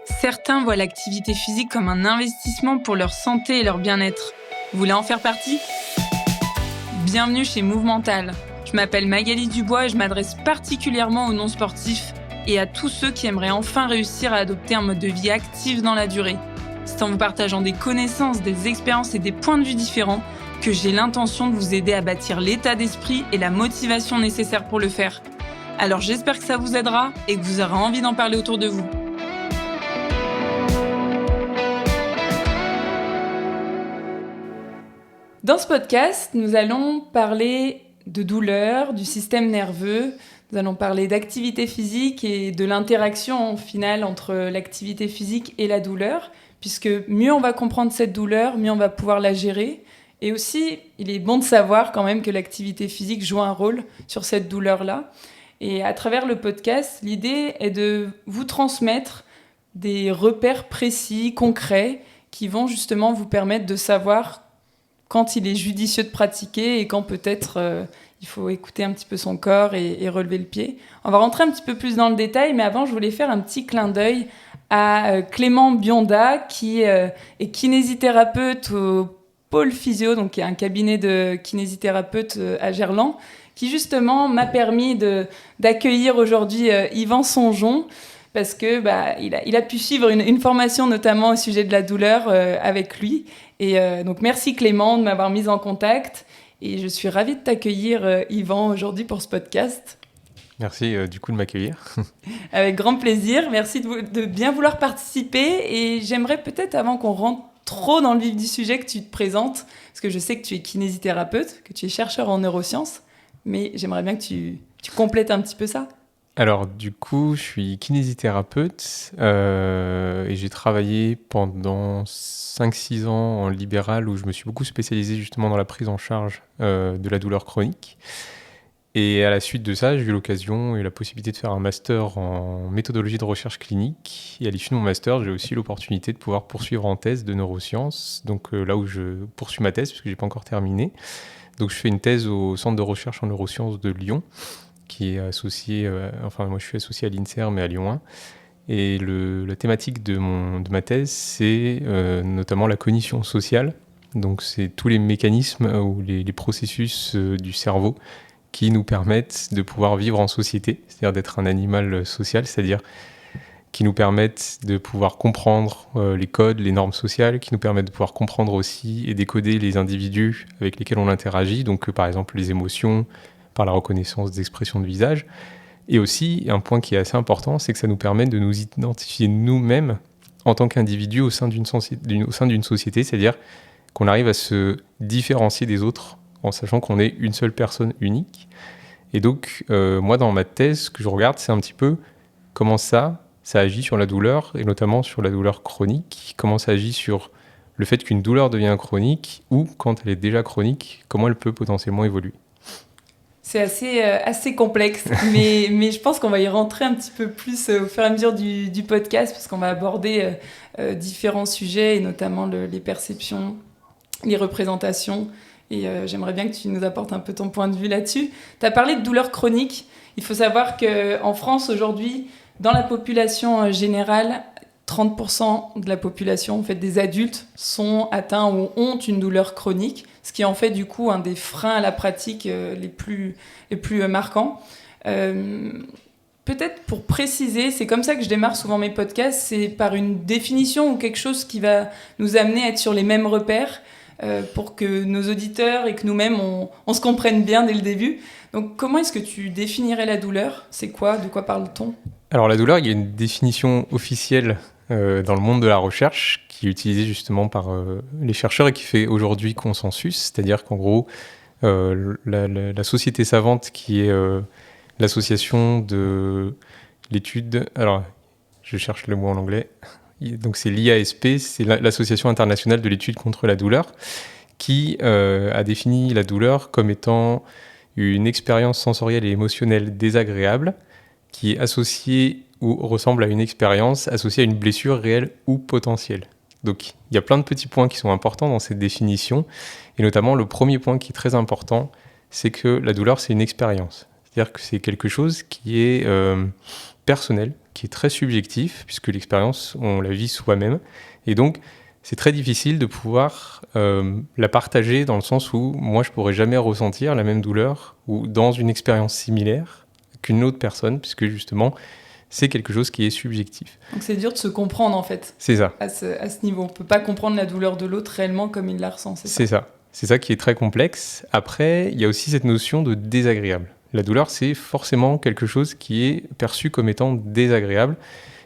Certains voient l'activité physique comme un investissement pour leur santé et leur bien-être. Vous voulez en faire partie ? Bienvenue chez Movemental. Je m'appelle Magali Dubois et je m'adresse particulièrement aux non-sportifs et à tous ceux qui aimeraient enfin réussir à adopter un mode de vie actif dans la durée. C'est en vous partageant des connaissances, des expériences et des points de vue différents que j'ai l'intention de vous aider à bâtir l'état d'esprit et la motivation nécessaires pour le faire. Alors j'espère que ça vous aidera et que vous aurez envie d'en parler autour de vous. Dans ce podcast, nous allons parler de douleur, du système nerveux, nous allons parler d'activité physique et de l'interaction finale entre l'activité physique et la douleur, puisque mieux on va comprendre cette douleur, mieux on va pouvoir la gérer. Et aussi, il est bon de savoir quand même que l'activité physique joue un rôle sur cette douleur-là. Et à travers le podcast, l'idée est de vous transmettre des repères précis, concrets, qui vont justement vous permettre de savoir quand il est judicieux de pratiquer et quand peut-être il faut écouter un petit peu son corps et relever le pied. On va rentrer un petit peu plus dans le détail, mais avant, je voulais faire un petit clin d'œil à Clément Bionda, qui est kinésithérapeute au Pôle Physio, donc qui est un cabinet de kinésithérapeute à Gerland, qui justement m'a permis d'accueillir aujourd'hui Yvan Songeon, parce que il a pu suivre une formation notamment au sujet de la douleur avec lui. Et donc merci Clément de m'avoir mise en contact. Et je suis ravie de t'accueillir Yvan aujourd'hui pour ce podcast. Merci du coup de m'accueillir. Avec grand plaisir. Merci de bien vouloir participer. Et j'aimerais peut-être, avant qu'on rentre trop dans le vif du sujet, que tu te présentes. Parce que je sais que tu es kinésithérapeute, que tu es chercheur en neurosciences. Mais j'aimerais bien que tu complètes un petit peu ça. Alors du coup, je suis kinésithérapeute et j'ai travaillé pendant 5-6 ans en libéral où je me suis beaucoup spécialisé justement dans la prise en charge de la douleur chronique. Et à la suite de ça, j'ai eu l'occasion et la possibilité de faire un master en méthodologie de recherche clinique. Et à l'issue de mon master, j'ai aussi l'opportunité de pouvoir poursuivre en thèse de neurosciences. Donc là où je poursuis ma thèse, parce que je n'ai pas encore terminé. Donc je fais une thèse au Centre de recherche en neurosciences de Lyon, qui est associé, moi je suis associé à l'INSERM et à Lyon 1. Et la thématique de ma thèse, c'est notamment la cognition sociale. Donc c'est tous les mécanismes ou les processus du cerveau qui nous permettent de pouvoir vivre en société, c'est-à-dire d'être un animal social, c'est-à-dire qui nous permettent de pouvoir comprendre les codes, les normes sociales, qui nous permettent de pouvoir comprendre aussi et décoder les individus avec lesquels on interagit, donc par exemple les émotions, par la reconnaissance des expressions de visage. Et aussi, un point qui est assez important, c'est que ça nous permet de nous identifier nous-mêmes en tant qu'individus au sein d'une société, c'est-à-dire qu'on arrive à se différencier des autres en sachant qu'on est une seule personne unique. Et donc, moi, dans ma thèse, ce que je regarde, c'est un petit peu comment ça agit sur la douleur, et notamment sur la douleur chronique, comment ça agit sur le fait qu'une douleur devient chronique, ou quand elle est déjà chronique, comment elle peut potentiellement évoluer. C'est assez complexe, mais je pense qu'on va y rentrer un petit peu plus au fur et à mesure du podcast, parce qu'on va aborder différents sujets, et notamment les perceptions, les représentations. Et j'aimerais bien que tu nous apportes un peu ton point de vue là-dessus. Tu as parlé de douleur chronique. Il faut savoir qu'en France, aujourd'hui, dans la population générale, 30% de la population, en fait, des adultes, sont atteints ou ont une douleur chronique, ce qui en fait du coup un des freins à la pratique les plus marquants. Peut-être pour préciser, c'est comme ça que je démarre souvent mes podcasts, c'est par une définition ou quelque chose qui va nous amener à être sur les mêmes repères pour que nos auditeurs et que nous-mêmes, on se comprenne bien dès le début. Donc comment est-ce que tu définirais la douleur ? C'est quoi ? De quoi parle-t-on ? Alors la douleur, il y a une définition officielle dans le monde de la recherche qui est utilisée justement par les chercheurs et qui fait aujourd'hui consensus, c'est-à-dire qu'en gros, la société savante qui est l'association de l'étude... Alors, je cherche le mot en anglais. Donc c'est l'IASP, c'est l'Association internationale de l'étude contre la douleur, qui a défini la douleur comme étant une expérience sensorielle et émotionnelle désagréable qui est associée ou ressemble à une expérience associée à une blessure réelle ou potentielle. Donc il y a plein de petits points qui sont importants dans cette définition, et notamment le premier point qui est très important, c'est que la douleur c'est une expérience. C'est-à-dire que c'est quelque chose qui est personnel, qui est très subjectif, puisque l'expérience, on la vit soi-même. Et donc, c'est très difficile de pouvoir la partager dans le sens où moi, je ne pourrais jamais ressentir la même douleur ou dans une expérience similaire qu'une autre personne, puisque justement, c'est quelque chose qui est subjectif. Donc c'est dur de se comprendre en fait. C'est ça. À ce niveau. On ne peut pas comprendre la douleur de l'autre réellement comme il la ressent, c'est ça? C'est ça. C'est ça qui est très complexe. Après, il y a aussi cette notion de désagréable. La douleur, c'est forcément quelque chose qui est perçu comme étant désagréable.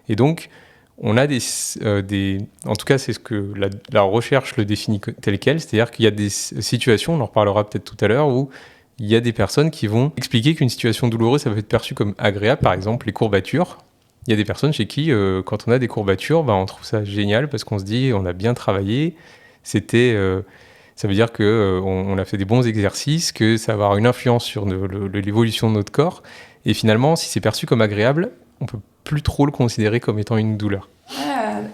Et donc, on a en tout cas, c'est ce que la recherche le définit tel quel, c'est-à-dire qu'il y a des situations, on en reparlera peut-être tout à l'heure, où il y a des personnes qui vont expliquer qu'une situation douloureuse, ça peut être perçu comme agréable, par exemple les courbatures. Il y a des personnes chez qui, quand on a des courbatures, on trouve ça génial parce qu'on se dit on a bien travaillé, ça veut dire qu'on a fait des bons exercices, que ça va avoir une influence sur l'évolution de notre corps. Et finalement, si c'est perçu comme agréable, on peut plus trop le considérer comme étant une douleur.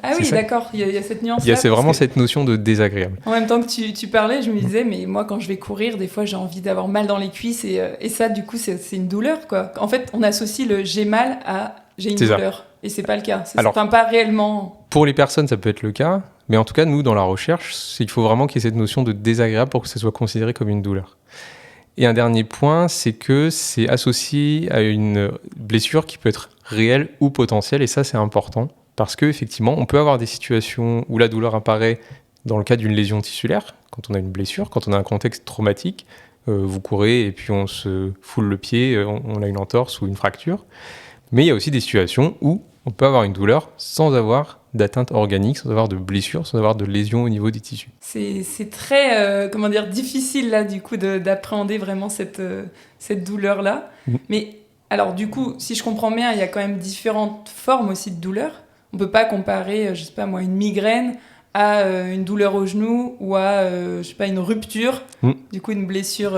Ah oui, d'accord, il y a cette nuance-là. C'est vraiment cette notion de désagréable. En même temps que tu parlais, je me disais, mais moi, quand je vais courir, des fois, j'ai envie d'avoir mal dans les cuisses. Et ça, du coup, c'est une douleur, quoi. En fait, on associe le j'ai mal à j'ai une douleur. Ça. Et c'est pas le cas. Pas réellement. Pour les personnes, ça peut être le cas. Mais en tout cas, nous, dans la recherche, il faut vraiment qu'il y ait cette notion de désagréable pour que ça soit considéré comme une douleur. Et un dernier point, c'est que c'est associé à une blessure qui peut être réelle ou potentielle. Et ça, c'est important. Parce qu'effectivement, on peut avoir des situations où la douleur apparaît dans le cas d'une lésion tissulaire, quand on a une blessure, quand on a un contexte traumatique. Vous courez et puis on se foule le pied, on a une entorse ou une fracture. Mais il y a aussi des situations où on peut avoir une douleur sans avoir d'atteinte organique, sans avoir de blessure, sans avoir de lésion au niveau des tissus. C'est très difficile là du coup d'appréhender vraiment cette douleur-là. Mais alors du coup, si je comprends bien, il y a quand même différentes formes aussi de douleur. On peut pas comparer, je sais pas moi, une migraine à une douleur au genou ou à une rupture, du coup une blessure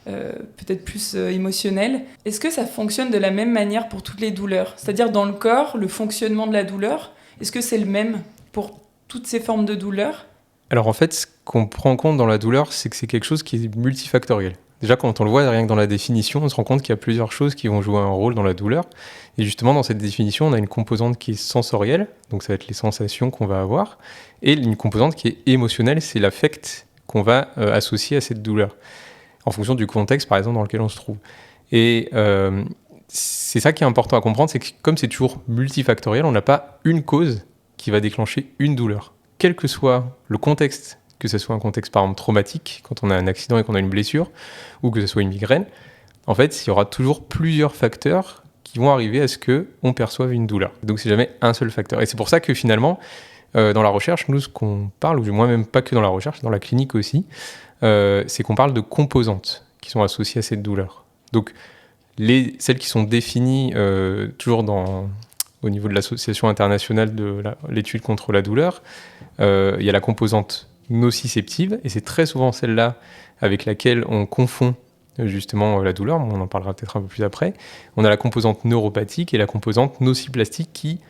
peut-être plus émotionnelle. Est-ce que ça fonctionne de la même manière pour toutes les douleurs? C'est-à-dire dans le corps, le fonctionnement de la douleur, est-ce que c'est le même pour toutes ces formes de douleur? Alors en fait, ce qu'on prend en compte dans la douleur, c'est que c'est quelque chose qui est multifactoriel. Déjà, quand on le voit rien que dans la définition, on se rend compte qu'il y a plusieurs choses qui vont jouer un rôle dans la douleur. Et justement, dans cette définition, on a une composante qui est sensorielle, donc ça va être les sensations qu'on va avoir, et une composante qui est émotionnelle, c'est l'affect qu'on va associer à cette douleur, en fonction du contexte, par exemple, dans lequel on se trouve. Et c'est ça qui est important à comprendre, c'est que comme c'est toujours multifactoriel, on n'a pas une cause qui va déclencher une douleur. Quel que soit le contexte, que ce soit un contexte par exemple traumatique, quand on a un accident et qu'on a une blessure, ou que ce soit une migraine, en fait, il y aura toujours plusieurs facteurs qui vont arriver à ce qu'on perçoive une douleur. Donc c'est jamais un seul facteur. Et c'est pour ça que finalement, dans la recherche, nous, ce qu'on parle, ou du moins même pas que dans la recherche, dans la clinique aussi, c'est qu'on parle de composantes qui sont associées à cette douleur. Donc celles qui sont définies toujours au niveau de l'Association internationale de l'étude contre la douleur, il y a la composante nociceptive, et c'est très souvent celle-là avec laquelle on confond justement la douleur, on en parlera peut-être un peu plus après. On a la composante neuropathique et la composante nociplastique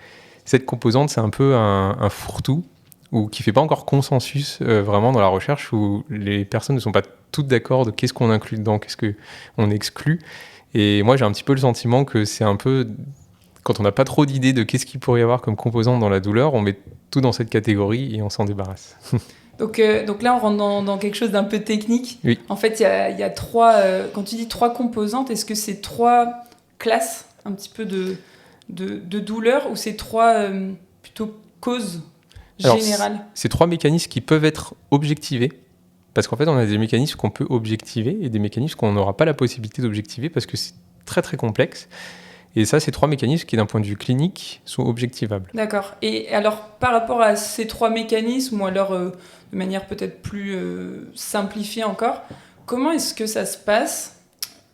cette composante, c'est un peu un fourre-tout, ou qui ne fait pas encore consensus vraiment dans la recherche, où les personnes ne sont pas toutes d'accord de qu'est-ce qu'on inclut dedans, qu'est-ce qu'on exclut. Et moi, j'ai un petit peu le sentiment que c'est un peu... Quand on n'a pas trop d'idées de qu'est-ce qu'il pourrait y avoir comme composante dans la douleur, on met tout dans cette catégorie et on s'en débarrasse. Donc là, on rentre dans quelque chose d'un peu technique. Oui. En fait, il y a trois... quand tu dis trois composantes, est-ce que c'est trois classes un petit peu de douleur, ou c'est trois plutôt causes générales? Alors, c'est trois mécanismes qui peuvent être objectivés. Parce qu'en fait, on a des mécanismes qu'on peut objectiver et des mécanismes qu'on n'aura pas la possibilité d'objectiver parce que c'est très très complexe. Et ça, c'est trois mécanismes qui, d'un point de vue clinique, sont objectivables. D'accord. Et alors, par rapport à ces trois mécanismes, ou alors de manière peut-être plus simplifiée encore, comment est-ce que ça se passe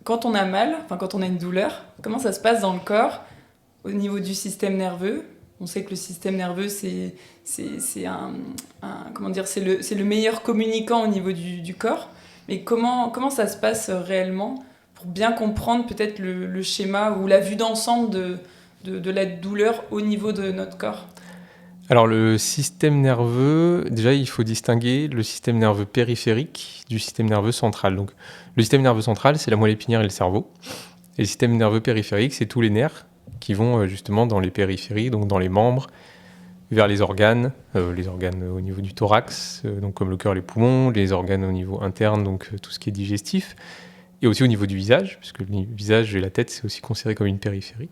quand on a mal, enfin quand on a une douleur? Comment ça se passe dans le corps au niveau du système nerveux? On sait que le système nerveux, c'est le meilleur communicant au niveau du corps. Mais comment ça se passe réellement pour bien comprendre peut-être le schéma ou la vue d'ensemble de la douleur au niveau de notre corps? Alors le système nerveux, déjà il faut distinguer le système nerveux périphérique du système nerveux central. Donc le système nerveux central, c'est la moelle épinière et le cerveau. Et le système nerveux périphérique, c'est tous les nerfs qui vont justement dans les périphéries, donc dans les membres, vers les organes au niveau du thorax, donc comme le cœur, les poumons, les organes au niveau interne, donc tout ce qui est digestif, et aussi au niveau du visage, puisque le visage et la tête, c'est aussi considéré comme une périphérie.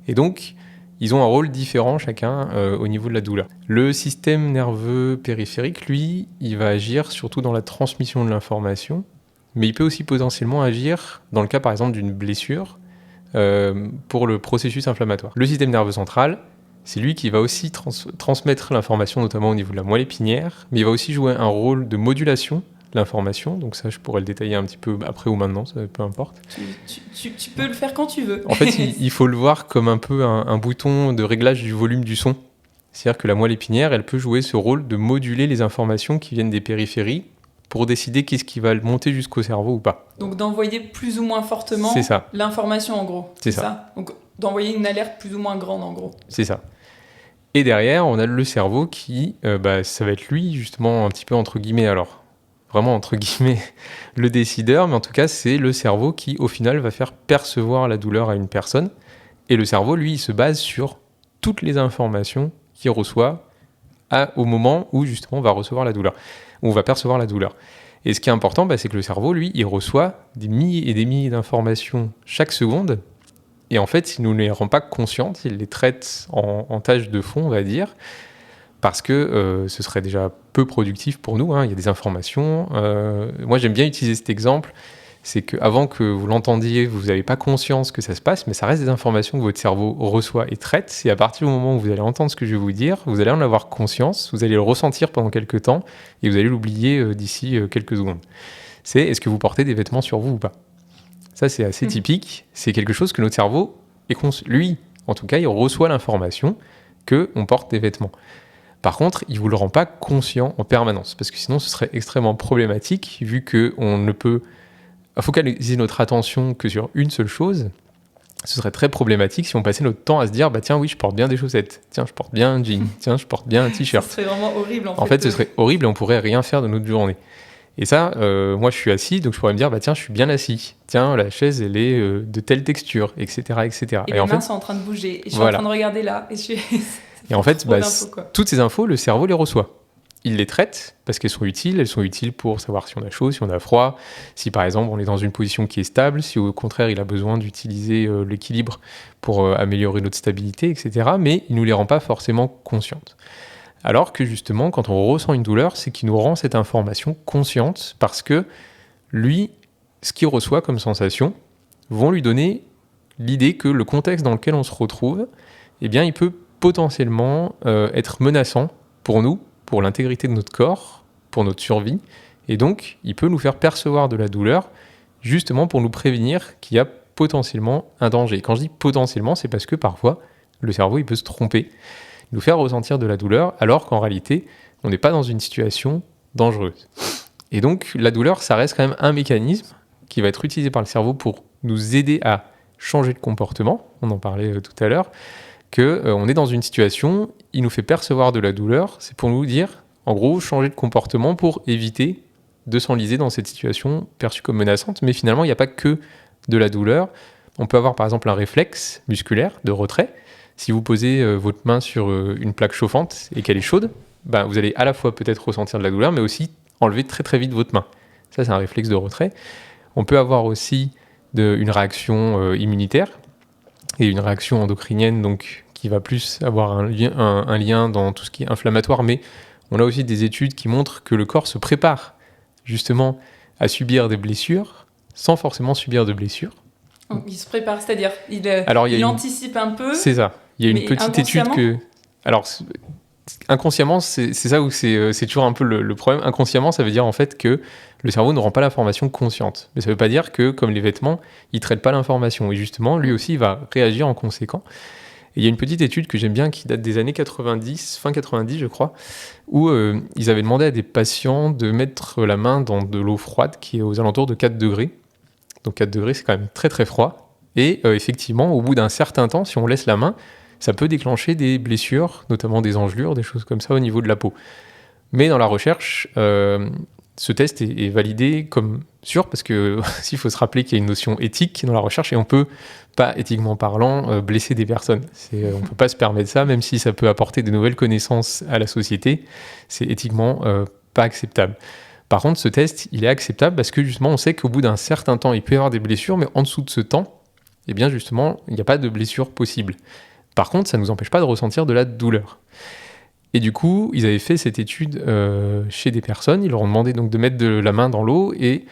Et donc, ils ont un rôle différent chacun au niveau de la douleur. Le système nerveux périphérique, lui, il va agir surtout dans la transmission de l'information, mais il peut aussi potentiellement agir dans le cas, par exemple, d'une blessure pour le processus inflammatoire. Le système nerveux central, c'est lui qui va aussi transmettre l'information, notamment au niveau de la moelle épinière, mais il va aussi jouer un rôle de modulation de l'information. Donc ça, je pourrais le détailler un petit peu après ou maintenant, ça, peu importe. Tu peux le faire quand tu veux. En fait, il faut le voir comme un peu un bouton de réglage du volume du son. C'est-à-dire que la moelle épinière, elle peut jouer ce rôle de moduler les informations qui viennent des périphéries pour décider qu'est-ce qui va monter jusqu'au cerveau ou pas. Donc d'envoyer plus ou moins fortement l'information en gros. C'est ça. Donc d'envoyer une alerte plus ou moins grande en gros. C'est ça. Et derrière, on a le cerveau qui, ça va être lui justement un petit peu entre guillemets, alors vraiment entre guillemets le décideur, mais en tout cas c'est le cerveau qui au final va faire percevoir la douleur à une personne. Et le cerveau, lui, il se base sur toutes les informations qu'il reçoit au moment où justement on va recevoir la douleur, où on va percevoir la douleur. Et ce qui est important, c'est que le cerveau, lui, il reçoit des milliers et des milliers d'informations chaque seconde. Et en fait, il ne nous les rend pas conscientes, il les traite en tâche de fond, on va dire, parce que ce serait déjà peu productif pour nous. Il y a des informations. Moi, j'aime bien utiliser cet exemple. C'est qu'avant que vous l'entendiez, vous n'avez pas conscience que ça se passe, mais ça reste des informations que votre cerveau reçoit et traite. Et à partir du moment où vous allez entendre ce que je vais vous dire, vous allez en avoir conscience, vous allez le ressentir pendant quelques temps, et vous allez l'oublier d'ici quelques secondes. C'est est-ce que vous portez des vêtements sur vous ou pas ? Ça, c'est assez typique. C'est quelque chose que notre cerveau, lui, en tout cas, il reçoit l'information qu'on porte des vêtements. Par contre, il ne vous le rend pas conscient en permanence, parce que sinon, ce serait extrêmement problématique, vu qu'on ne peut focaliser notre attention que sur une seule chose. Ce serait très problématique si on passait notre temps à se dire tiens, oui, je porte bien des chaussettes, tiens, je porte bien un jean, tiens, je porte bien un t-shirt. Ce serait vraiment horrible en fait. Ce serait horrible et on pourrait rien faire de notre journée. Et ça, moi je suis assis, donc je pourrais me dire tiens, je suis bien assis, tiens, la chaise elle est de telle texture, etc. etc. Et mes mains sont en train de bouger, et je suis en train de regarder là. Et en fait, toutes ces infos, le cerveau les reçoit. Il les traite parce qu'elles sont utiles pour savoir si on a chaud, si on a froid, si par exemple on est dans une position qui est stable, si au contraire il a besoin d'utiliser l'équilibre pour améliorer notre stabilité, etc. Mais il ne nous les rend pas forcément conscientes. Alors que justement, quand on ressent une douleur, c'est qu'il nous rend cette information consciente parce que lui, ce qu'il reçoit comme sensation, vont lui donner l'idée que le contexte dans lequel on se retrouve, eh bien, il peut potentiellement être menaçant pour nous, pour l'intégrité de notre corps, pour notre survie, et donc il peut nous faire percevoir de la douleur, justement pour nous prévenir qu'il y a potentiellement un danger. Quand je dis potentiellement, c'est parce que parfois, le cerveau il peut se tromper, nous faire ressentir de la douleur, alors qu'en réalité, on n'est pas dans une situation dangereuse. Et donc, la douleur, ça reste quand même un mécanisme qui va être utilisé par le cerveau pour nous aider à changer de comportement, on en parlait tout à l'heure, qu'on est dans une situation, il nous fait percevoir de la douleur, c'est pour nous dire, en gros, changer de comportement pour éviter de s'enliser dans cette situation perçue comme menaçante. Mais finalement, il n'y a pas que de la douleur. On peut avoir par exemple un réflexe musculaire de retrait. Si vous posez votre main sur une plaque chauffante et qu'elle est chaude, vous allez à la fois peut-être ressentir de la douleur, mais aussi enlever très très vite votre main. Ça, c'est un réflexe de retrait. On peut avoir aussi une réaction immunitaire et une réaction endocrinienne, donc qui va plus avoir un lien dans tout ce qui est inflammatoire, mais on a aussi des études qui montrent que le corps se prépare justement à subir des blessures sans forcément subir de blessures. Il se prépare, c'est-à-dire il anticipe un peu. C'est ça. Il y a une petite étude que... Alors, inconsciemment, c'est ça où c'est toujours un peu le problème. Inconsciemment, ça veut dire en fait que le cerveau ne rend pas l'information consciente. Mais ça ne veut pas dire que, comme les vêtements, il ne traite pas l'information. Et justement, lui aussi, il va réagir en conséquent. Et il y a une petite étude que j'aime bien qui date des années 90, fin 90 je crois, où ils avaient demandé à des patients de mettre la main dans de l'eau froide qui est aux alentours de 4 degrés. Donc 4 degrés, c'est quand même très très froid. Et effectivement, au bout d'un certain temps, si on laisse la main, ça peut déclencher des blessures, notamment des engelures, des choses comme ça au niveau de la peau. Mais dans la recherche, ce test est validé comme sûr, parce que s'il faut se rappeler qu'il y a une notion éthique dans la recherche, et on peut pas, éthiquement parlant, blesser des personnes. On peut pas se permettre ça, même si ça peut apporter de nouvelles connaissances à la société, c'est éthiquement pas acceptable. Par contre, ce test, il est acceptable parce que justement, on sait qu'au bout d'un certain temps, il peut y avoir des blessures, mais en dessous de ce temps, eh bien justement, il n'y a pas de blessure possible. Par contre, ça ne nous empêche pas de ressentir de la douleur. Et du coup, ils avaient fait cette étude chez des personnes, ils leur ont demandé donc de mettre de la main dans l'eau et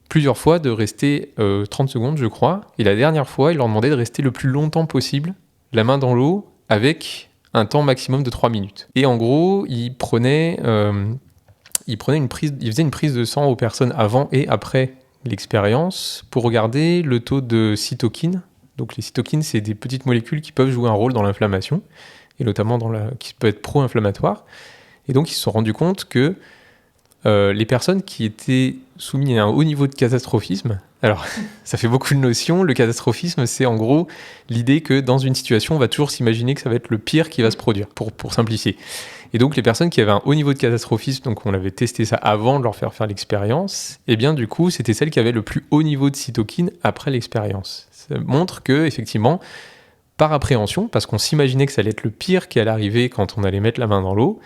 plusieurs fois de rester 30 secondes, je crois. Et la dernière fois, ils leur demandaient de rester le plus longtemps possible, la main dans l'eau, avec un temps maximum de 3 minutes. Et en gros, ils faisaient une prise de sang aux personnes avant et après l'expérience pour regarder le taux de cytokines. Donc les cytokines, c'est des petites molécules qui peuvent jouer un rôle dans l'inflammation, et notamment qui peut être pro-inflammatoire. Et donc ils se sont rendus compte que les personnes qui étaient soumises à un haut niveau de catastrophisme, alors ça fait beaucoup de notions, le catastrophisme c'est en gros l'idée que dans une situation on va toujours s'imaginer que ça va être le pire qui va se produire, pour simplifier. Et donc les personnes qui avaient un haut niveau de catastrophisme, donc on avait testé ça avant de leur faire l'expérience, et bien du coup c'était celles qui avaient le plus haut niveau de cytokines après l'expérience. Ça montre que effectivement, par appréhension, parce qu'on s'imaginait que ça allait être le pire qui allait arriver quand on allait mettre la main dans l'eau,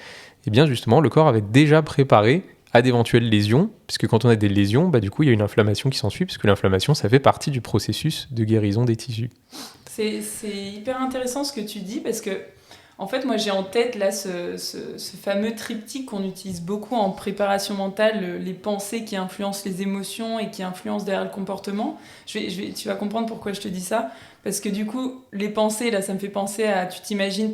et bien justement le corps avait déjà préparé à d'éventuelles lésions, puisque quand on a des lésions, du coup il y a une inflammation qui s'ensuit, puisque l'inflammation ça fait partie du processus de guérison des tissus. C'est hyper intéressant ce que tu dis, parce que en fait, moi, j'ai en tête là ce fameux triptyque qu'on utilise beaucoup en préparation mentale, les pensées qui influencent les émotions et qui influencent derrière le comportement. Tu vas comprendre pourquoi je te dis ça. Parce que du coup, les pensées, là, ça me fait penser à... Tu t'imagines,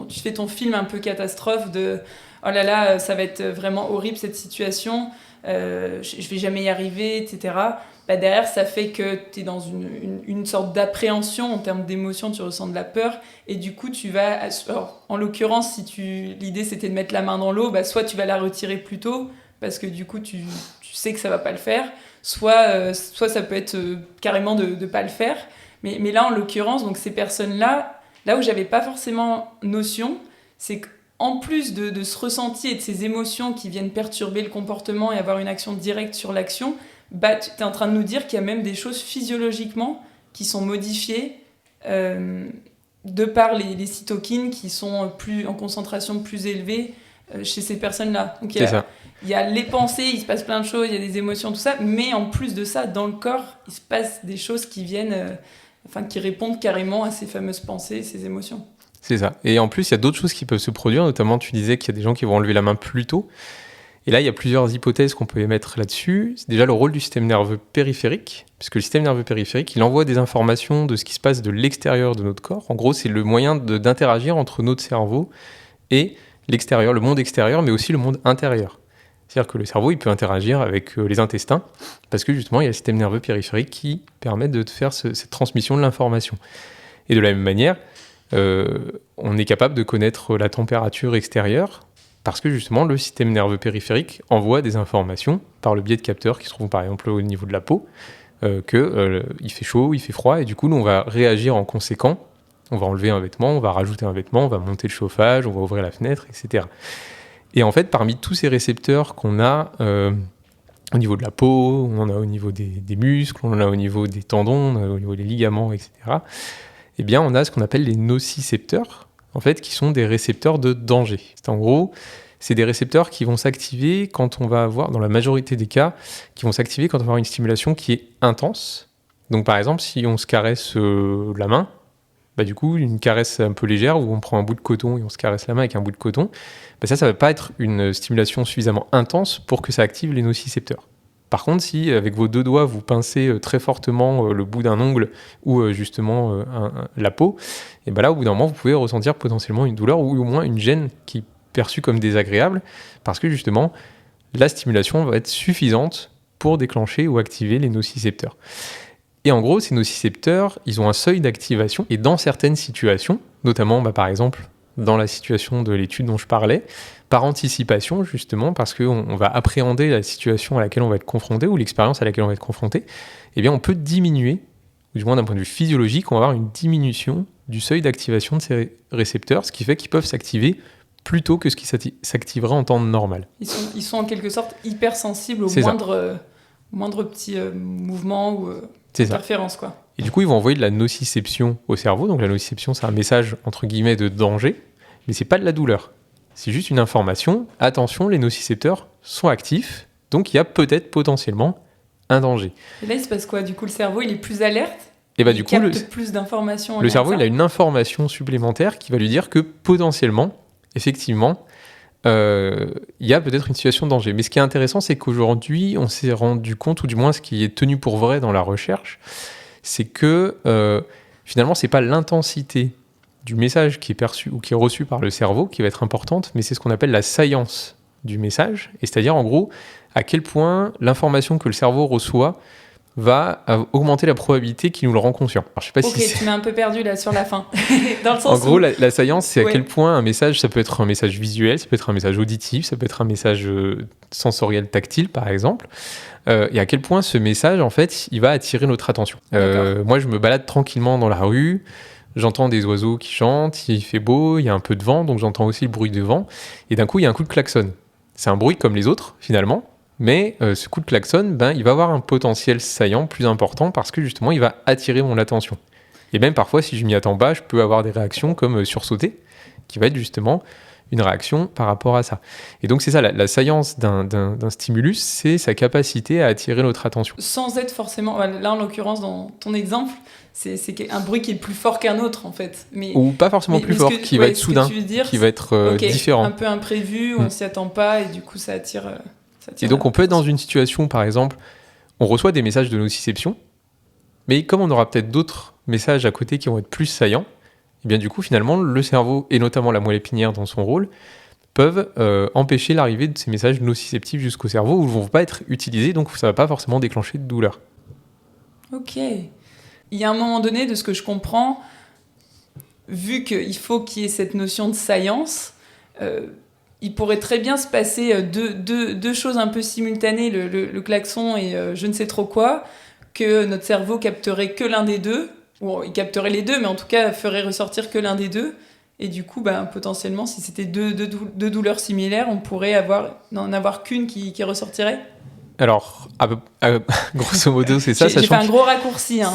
tu fais ton film un peu catastrophe de « Oh là là, ça va être vraiment horrible cette situation, je vais jamais y arriver, etc. » Derrière, ça fait que tu es dans une sorte d'appréhension en termes d'émotion, tu ressens de la peur, et du coup, tu vas... Alors, en l'occurrence, si l'idée c'était de mettre la main dans l'eau, soit tu vas la retirer plus tôt, parce que du coup, tu sais que ça va pas le faire, soit ça peut être carrément de pas le faire. Mais là, en l'occurrence, donc ces personnes-là, là où j'avais pas forcément notion, c'est qu'en plus de ce ressenti et de ces émotions qui viennent perturber le comportement et avoir une action directe sur l'action, tu es en train de nous dire qu'il y a même des choses physiologiquement qui sont modifiées de par les cytokines qui sont en concentration plus élevée chez ces personnes-là. Donc il y a les pensées, il se passe plein de choses, il y a des émotions, tout ça, mais en plus de ça, dans le corps, il se passe des choses qui viennent... qui répondent carrément à ces fameuses pensées, ces émotions. C'est ça. Et en plus, il y a d'autres choses qui peuvent se produire, notamment tu disais qu'il y a des gens qui vont enlever la main plus tôt. Et là, il y a plusieurs hypothèses qu'on peut émettre là-dessus. C'est déjà le rôle du système nerveux périphérique, puisque le système nerveux périphérique, il envoie des informations de ce qui se passe de l'extérieur de notre corps. En gros, c'est le moyen d'interagir entre notre cerveau et l'extérieur, le monde extérieur, mais aussi le monde intérieur. C'est-à-dire que le cerveau, il peut interagir avec les intestins, parce que justement, il y a le système nerveux périphérique qui permet de faire cette transmission de l'information. Et de la même manière, on est capable de connaître la température extérieure, parce que justement, le système nerveux périphérique envoie des informations par le biais de capteurs qui se trouvent par exemple au niveau de la peau, qu'il fait chaud, il fait froid, et du coup, nous, on va réagir en conséquent. On va enlever un vêtement, on va rajouter un vêtement, on va monter le chauffage, on va ouvrir la fenêtre, etc. Et en fait, parmi tous ces récepteurs qu'on a au niveau de la peau, on en a au niveau des muscles, on en a au niveau des tendons, on en a au niveau des ligaments, etc., eh bien, on a ce qu'on appelle les nocicepteurs, en fait, qui sont des récepteurs de danger. En gros, c'est des récepteurs qui vont s'activer quand on va avoir, dans la majorité des cas, qui vont s'activer quand on va avoir une stimulation qui est intense. Donc, par exemple, si on se caresse la main, du coup, une caresse un peu légère où on prend un bout de coton et on se caresse la main avec un bout de coton, ça va pas être une stimulation suffisamment intense pour que ça active les nocicepteurs. Par contre, si avec vos deux doigts, vous pincez très fortement le bout d'un ongle ou justement la peau, et là, au bout d'un moment, vous pouvez ressentir potentiellement une douleur ou au moins une gêne qui est perçue comme désagréable parce que justement, la stimulation va être suffisante pour déclencher ou activer les nocicepteurs. Et en gros, ces nocicepteurs, ils ont un seuil d'activation et dans certaines situations, notamment par exemple dans la situation de l'étude dont je parlais, par anticipation justement, parce qu'on va appréhender la situation à laquelle on va être confronté ou l'expérience à laquelle on va être confronté, eh bien on peut diminuer, ou du moins d'un point de vue physiologique, on va avoir une diminution du seuil d'activation de ces récepteurs, ce qui fait qu'ils peuvent s'activer plutôt que ce qui s'activerait en temps normal. Ils sont en quelque sorte hypersensibles aux moindres petits mouvements ou interférences, quoi. Et du coup, ils vont envoyer de la nociception au cerveau. Donc la nociception, c'est un message, entre guillemets, de danger, mais c'est pas de la douleur. C'est juste une information. Attention, les nocicepteurs sont actifs, donc il y a peut-être potentiellement un danger. Et là, il se passe quoi? Du coup, le cerveau, il est plus alerte? Et bah, du coup, plus d'informations. Le cerveau, il a une information supplémentaire qui va lui dire que potentiellement, effectivement, il y a peut-être une situation de danger. Mais ce qui est intéressant, c'est qu'aujourd'hui, on s'est rendu compte, ou du moins ce qui est tenu pour vrai dans la recherche, c'est que finalement, c'est pas l'intensité du message qui est perçu ou qui est reçu par le cerveau qui va être importante, mais c'est ce qu'on appelle la science du message, et c'est-à-dire en gros à quel point l'information que le cerveau reçoit va augmenter la probabilité qu'il nous le rend conscient. Alors, je sais pas si tu m'as un peu perdu là sur la fin. Dans le sens en gros, la science, c'est à quel point un message, ça peut être un message visuel, ça peut être un message auditif, ça peut être un message sensoriel tactile, par exemple, et à quel point ce message, en fait, il va attirer notre attention. Moi, je me balade tranquillement dans la rue, j'entends des oiseaux qui chantent, il fait beau, il y a un peu de vent, donc j'entends aussi le bruit de vent, et d'un coup, il y a un coup de klaxon. C'est un bruit comme les autres, finalement, mais ce coup de klaxon, il va avoir un potentiel saillant plus important parce que justement, il va attirer mon attention. Et même parfois, si je m'y attends pas, je peux avoir des réactions comme sursauter, qui va être justement une réaction par rapport à ça. Et donc, c'est ça, la saillance d'un stimulus, c'est sa capacité à attirer notre attention. Sans être forcément... Là, en l'occurrence, dans ton exemple, c'est un bruit qui est plus fort qu'un autre, en fait. Ou pas forcément plus fort, qui va être soudain, qui va être différent. Un peu imprévu, on s'y attend pas, et du coup, ça attire... Et donc, on peut être dans une situation, par exemple, on reçoit des messages de nociception, mais comme on aura peut-être d'autres messages à côté qui vont être plus saillants, et bien du coup, finalement, le cerveau, et notamment la moelle épinière dans son rôle, peuvent empêcher l'arrivée de ces messages nociceptifs jusqu'au cerveau, où ils ne vont pas être utilisés, donc ça ne va pas forcément déclencher de douleur. Ok. Il y a un moment donné, de ce que je comprends, vu qu'il faut qu'il y ait cette notion de saillance, il pourrait très bien se passer deux choses un peu simultanées, le klaxon et je ne sais trop quoi, que notre cerveau capterait que l'un des deux, ou il capterait les deux, mais en tout cas ferait ressortir que l'un des deux, et du coup, potentiellement, si c'était deux douleurs similaires, on pourrait n'en avoir qu'une qui ressortirait. Alors, grosso modo, c'est ça. J'ai fait un gros raccourci. Hein.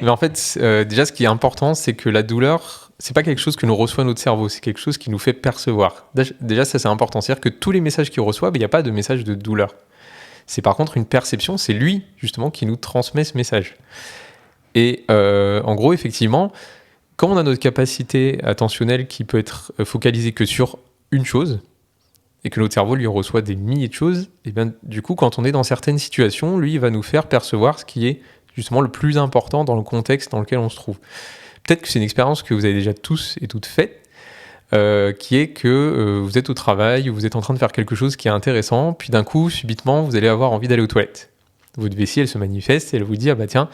Mais en fait, déjà, ce qui est important, c'est que la douleur, c'est pas quelque chose que nous reçoit notre cerveau, c'est quelque chose qui nous fait percevoir. Déjà, ça, c'est important. C'est-à-dire que tous les messages qu'il reçoit, il n'y a pas de message de douleur. C'est par contre une perception, c'est lui, justement, qui nous transmet ce message. Et en gros, effectivement, quand on a notre capacité attentionnelle qui peut être focalisée que sur une chose, et que notre cerveau lui reçoit des milliers de choses, et bien du coup, quand on est dans certaines situations, lui, il va nous faire percevoir ce qui est justement le plus important dans le contexte dans lequel on se trouve. Peut-être que c'est une expérience que vous avez déjà tous et toutes faite, qui est que vous êtes au travail, ou vous êtes en train de faire quelque chose qui est intéressant, puis d'un coup, subitement, vous allez avoir envie d'aller aux toilettes. Votre vessie, elle se manifeste et elle vous dit « Ah bah tiens,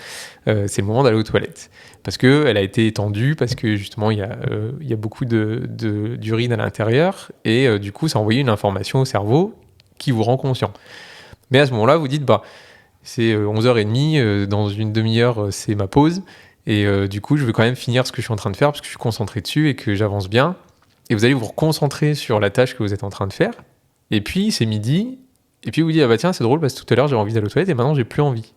c'est le moment d'aller aux toilettes ». Parce qu'elle a été étendue, parce que justement, il y a beaucoup d'urine à l'intérieur, et du coup, ça a envoyé une information au cerveau qui vous rend conscient. Mais à ce moment-là, vous dites « Bah, c'est 11h30, dans une demi-heure, c'est ma pause, et du coup, je vais quand même finir ce que je suis en train de faire, parce que je suis concentré dessus et que j'avance bien. » Et vous allez vous reconcentrer sur la tâche que vous êtes en train de faire, et puis c'est midi, et puis vous dites « Ah bah tiens, c'est drôle, parce que tout à l'heure, j'ai envie d'aller aux toilettes, et maintenant, j'ai plus envie. »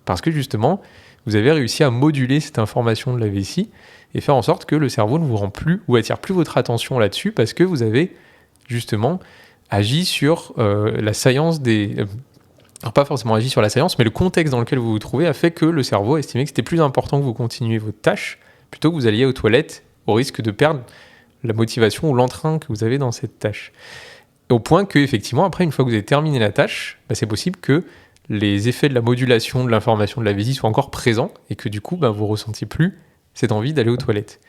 Parce que justement, vous avez réussi à moduler cette information de la vessie et faire en sorte que le cerveau ne vous rend plus ou attire plus votre attention là-dessus parce que vous avez justement agi sur la saillance alors pas forcément agi sur la saillance, mais le contexte dans lequel vous vous trouvez a fait que le cerveau a estimé que c'était plus important que vous continuiez votre tâche plutôt que vous alliez aux toilettes au risque de perdre la motivation ou l'entrain que vous avez dans cette tâche. Au point que, effectivement, après, une fois que vous avez terminé la tâche, c'est possible que les effets de la modulation de l'information de la vessie soient encore présents et que du coup, vous ressentiez plus cette envie d'aller aux toilettes.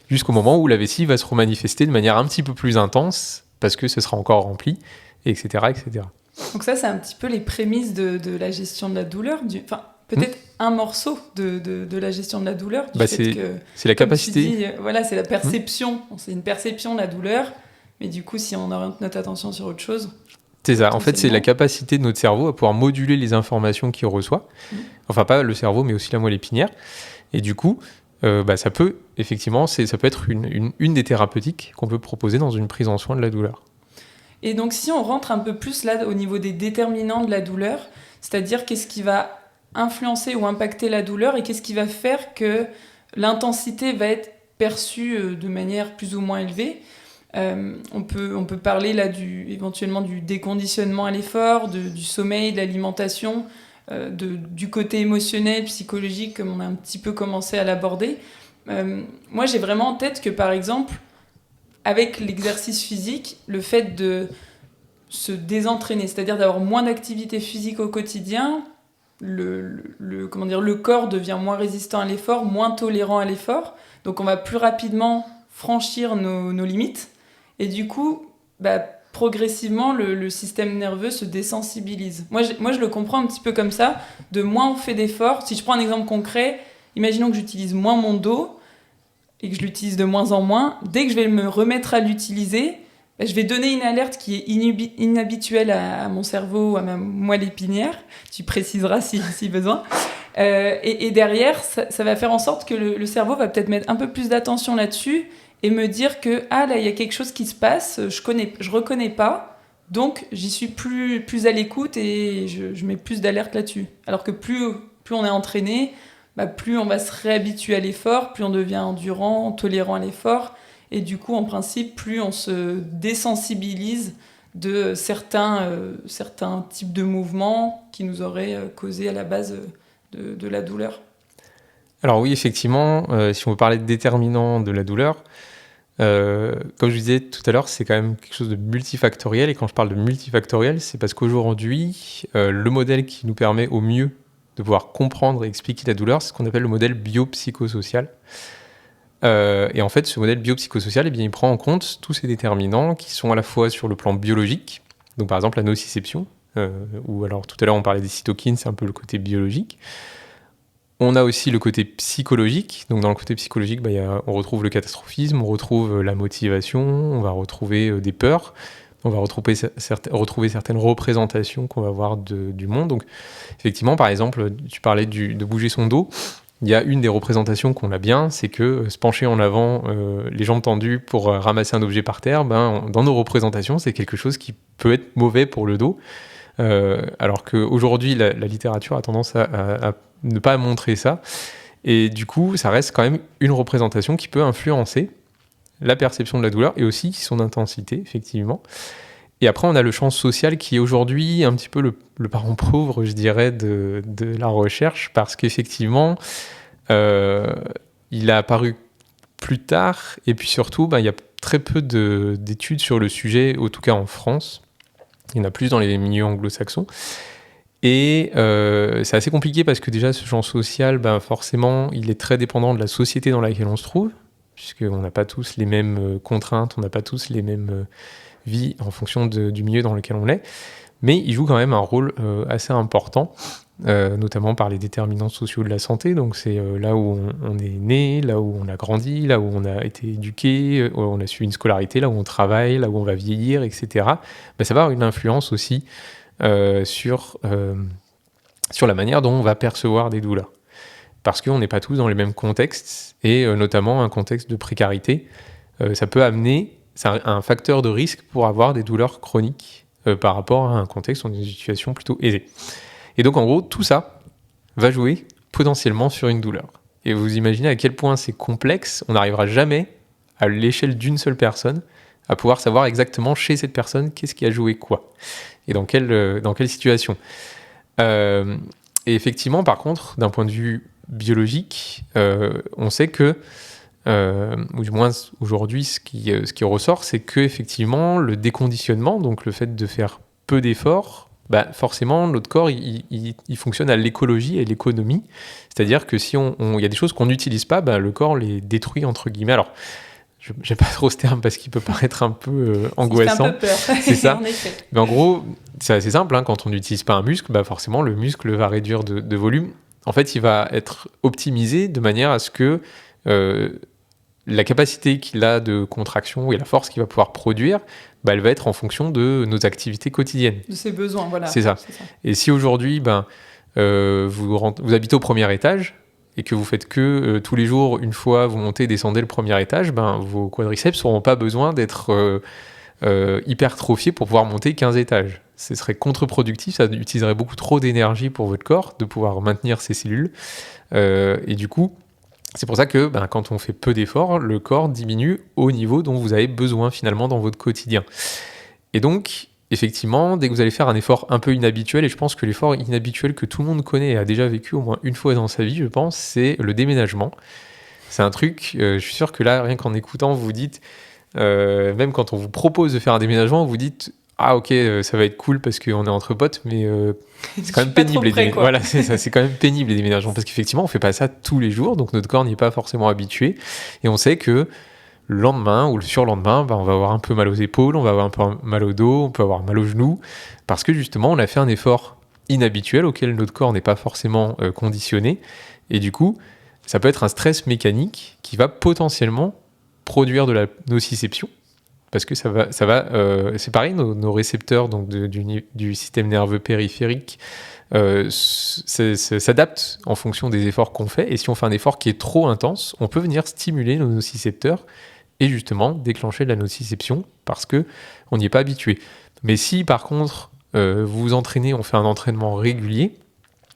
Jusqu'au moment où la vessie va se remanifester de manière un petit peu plus intense parce que ce sera encore rempli, etc., etc. Donc ça, c'est un petit peu les prémices de la gestion de la douleur. Enfin, peut-être un morceau de la gestion de la douleur. C'est la capacité. Dis, voilà, c'est la perception. C'est une perception de la douleur. Mais du coup, si on oriente notre attention sur autre chose... C'est ça. En fait, c'est la capacité de notre cerveau à pouvoir moduler les informations qu'il reçoit. Enfin, pas le cerveau, mais aussi la moelle épinière. Et du coup, ça peut effectivement, ça peut être une des thérapeutiques qu'on peut proposer dans une prise en soin de la douleur. Et donc si on rentre un peu plus là au niveau des déterminants de la douleur, c'est-à-dire qu'est-ce qui va influencer ou impacter la douleur et qu'est-ce qui va faire que l'intensité va être perçue de manière plus ou moins élevée. On peut parler là éventuellement du déconditionnement à l'effort, du sommeil, de l'alimentation, du côté émotionnel, psychologique, comme on a un petit peu commencé à l'aborder. Moi, j'ai vraiment en tête que, par exemple, avec l'exercice physique, le fait de se désentraîner, c'est-à-dire d'avoir moins d'activité physique au quotidien, le corps devient moins résistant à l'effort, moins tolérant à l'effort, donc on va plus rapidement franchir nos limites, et du coup, progressivement, le système nerveux se désensibilise. Moi, je le comprends un petit peu comme ça, de moins on fait d'efforts. Si je prends un exemple concret, imaginons que j'utilise moins mon dos, et que je l'utilise de moins en moins, dès que je vais me remettre à l'utiliser, je vais donner une alerte qui est inhabituelle à mon cerveau, à ma moelle épinière. Tu préciseras si besoin. Et derrière, ça va faire en sorte que le cerveau va peut-être mettre un peu plus d'attention là-dessus et me dire que là, il y a quelque chose qui se passe, je reconnais pas, donc j'y suis plus à l'écoute et je mets plus d'alerte là-dessus. Alors que plus on est entraîné, plus on va se réhabituer à l'effort, plus on devient endurant, tolérant à l'effort, et du coup, en principe, plus on se désensibilise de certains types de mouvements qui nous auraient causé à la base de la douleur. Alors oui, effectivement, si on veut parler de déterminants de la douleur, comme je disais tout à l'heure, c'est quand même quelque chose de multifactoriel, et quand je parle de multifactoriel, c'est parce qu'aujourd'hui, le modèle qui nous permet au mieux de pouvoir comprendre et expliquer la douleur, c'est ce qu'on appelle le modèle biopsychosocial. Et en fait, ce modèle biopsychosocial, il prend en compte tous ces déterminants qui sont à la fois sur le plan biologique, donc par exemple la nociception, ou alors tout à l'heure on parlait des cytokines, c'est un peu le côté biologique. On a aussi le côté psychologique, donc dans le côté psychologique, on retrouve le catastrophisme, on retrouve la motivation, on va retrouver des peurs, on va retrouver certaines représentations qu'on va voir du monde. Donc effectivement, par exemple, tu parlais de bouger son dos. Il y a une des représentations qu'on a bien, c'est que se pencher en avant, les jambes tendues pour ramasser un objet par terre, dans nos représentations, c'est quelque chose qui peut être mauvais pour le dos. Alors qu'aujourd'hui, la littérature a tendance à ne pas montrer ça. Et du coup, ça reste quand même une représentation qui peut influencer la perception de la douleur et aussi son intensité, effectivement. Et après, on a le champ social qui est aujourd'hui un petit peu le parent pauvre, je dirais, de la recherche, parce qu'effectivement, il a apparu plus tard, et puis surtout, il y a très peu d'études sur le sujet, en tout cas en France. Il y en a plus dans les milieux anglo-saxons. Et c'est assez compliqué parce que déjà, ce champ social, forcément, il est très dépendant de la société dans laquelle on se trouve, puisqu'on n'a pas tous les mêmes contraintes, on n'a pas tous les mêmes vies en fonction du milieu dans lequel on est. Mais il joue quand même un rôle assez important, notamment par les déterminants sociaux de la santé. Donc c'est là où on est né, là où on a grandi, là où on a été éduqué, où on a suivi une scolarité, là où on travaille, là où on va vieillir, etc. Ça va avoir une influence aussi sur la manière dont on va percevoir des douleurs. Parce qu'on n'est pas tous dans les mêmes contextes, et notamment un contexte de précarité. Ça peut amener, c'est un facteur de risque pour avoir des douleurs chroniques par rapport à un contexte où on est dans une situation plutôt aisée. Et donc en gros, tout ça va jouer potentiellement sur une douleur. Et vous imaginez à quel point c'est complexe, on n'arrivera jamais à l'échelle d'une seule personne à pouvoir savoir exactement chez cette personne qu'est-ce qui a joué quoi et dans quelle situation. Et effectivement, par contre, d'un point de vue biologique, on sait que, ou du moins aujourd'hui, ce qui ressort, c'est que effectivement, le déconditionnement, donc le fait de faire peu d'efforts, forcément, notre corps, il fonctionne à l'écologie et l'économie. C'est-à-dire que si il y a des choses qu'on n'utilise pas, le corps les détruit, entre guillemets. Alors, j'aime pas trop ce terme parce qu'il peut paraître un peu angoissant. Ça fait un peu peur. C'est ça. En effet. Mais en gros, c'est assez simple. Quand on n'utilise pas un muscle, forcément, le muscle va réduire de volume. En fait, il va être optimisé de manière à ce que la capacité qu'il a de contraction et la force qu'il va pouvoir produire, elle va être en fonction de nos activités quotidiennes. De ses besoins, voilà. C'est ça. Et si aujourd'hui, vous habitez au premier étage et que vous faites que tous les jours, une fois, vous montez et descendez le premier étage, vos quadriceps n'auront pas besoin d'être hypertrophiés pour pouvoir monter 15 étages. Ce serait contre-productif, ça utiliserait beaucoup trop d'énergie pour votre corps de pouvoir maintenir ces cellules. Et du coup, c'est pour ça que quand on fait peu d'efforts, le corps diminue au niveau dont vous avez besoin finalement dans votre quotidien. Et donc, effectivement, dès que vous allez faire un effort un peu inhabituel, et je pense que l'effort inhabituel que tout le monde connaît et a déjà vécu au moins une fois dans sa vie, je pense, c'est le déménagement. C'est un truc, je suis sûr que là, rien qu'en écoutant, vous vous dites, même quand on vous propose de faire un déménagement, vous dites ah ok, ça va être cool parce qu'on est entre potes, mais c'est quand même pénible les déménagements. Voilà, c'est ça, c'est quand même pénible les déménagements parce qu'effectivement, on fait pas ça tous les jours, donc notre corps n'y est pas forcément habitué, et on sait que le lendemain ou le surlendemain, on va avoir un peu mal aux épaules, on va avoir un peu mal au dos, on peut avoir mal aux genoux, parce que justement, on a fait un effort inhabituel auquel notre corps n'est pas forcément conditionné, et du coup, ça peut être un stress mécanique qui va potentiellement produire de la nociception, parce que ça va c'est pareil, nos récepteurs donc du système nerveux périphérique s'adaptent en fonction des efforts qu'on fait, et si on fait un effort qui est trop intense, on peut venir stimuler nos nocicepteurs et justement déclencher de la nociception parce qu'on n'y est pas habitué. Mais si par contre vous vous entraînez, on fait un entraînement régulier,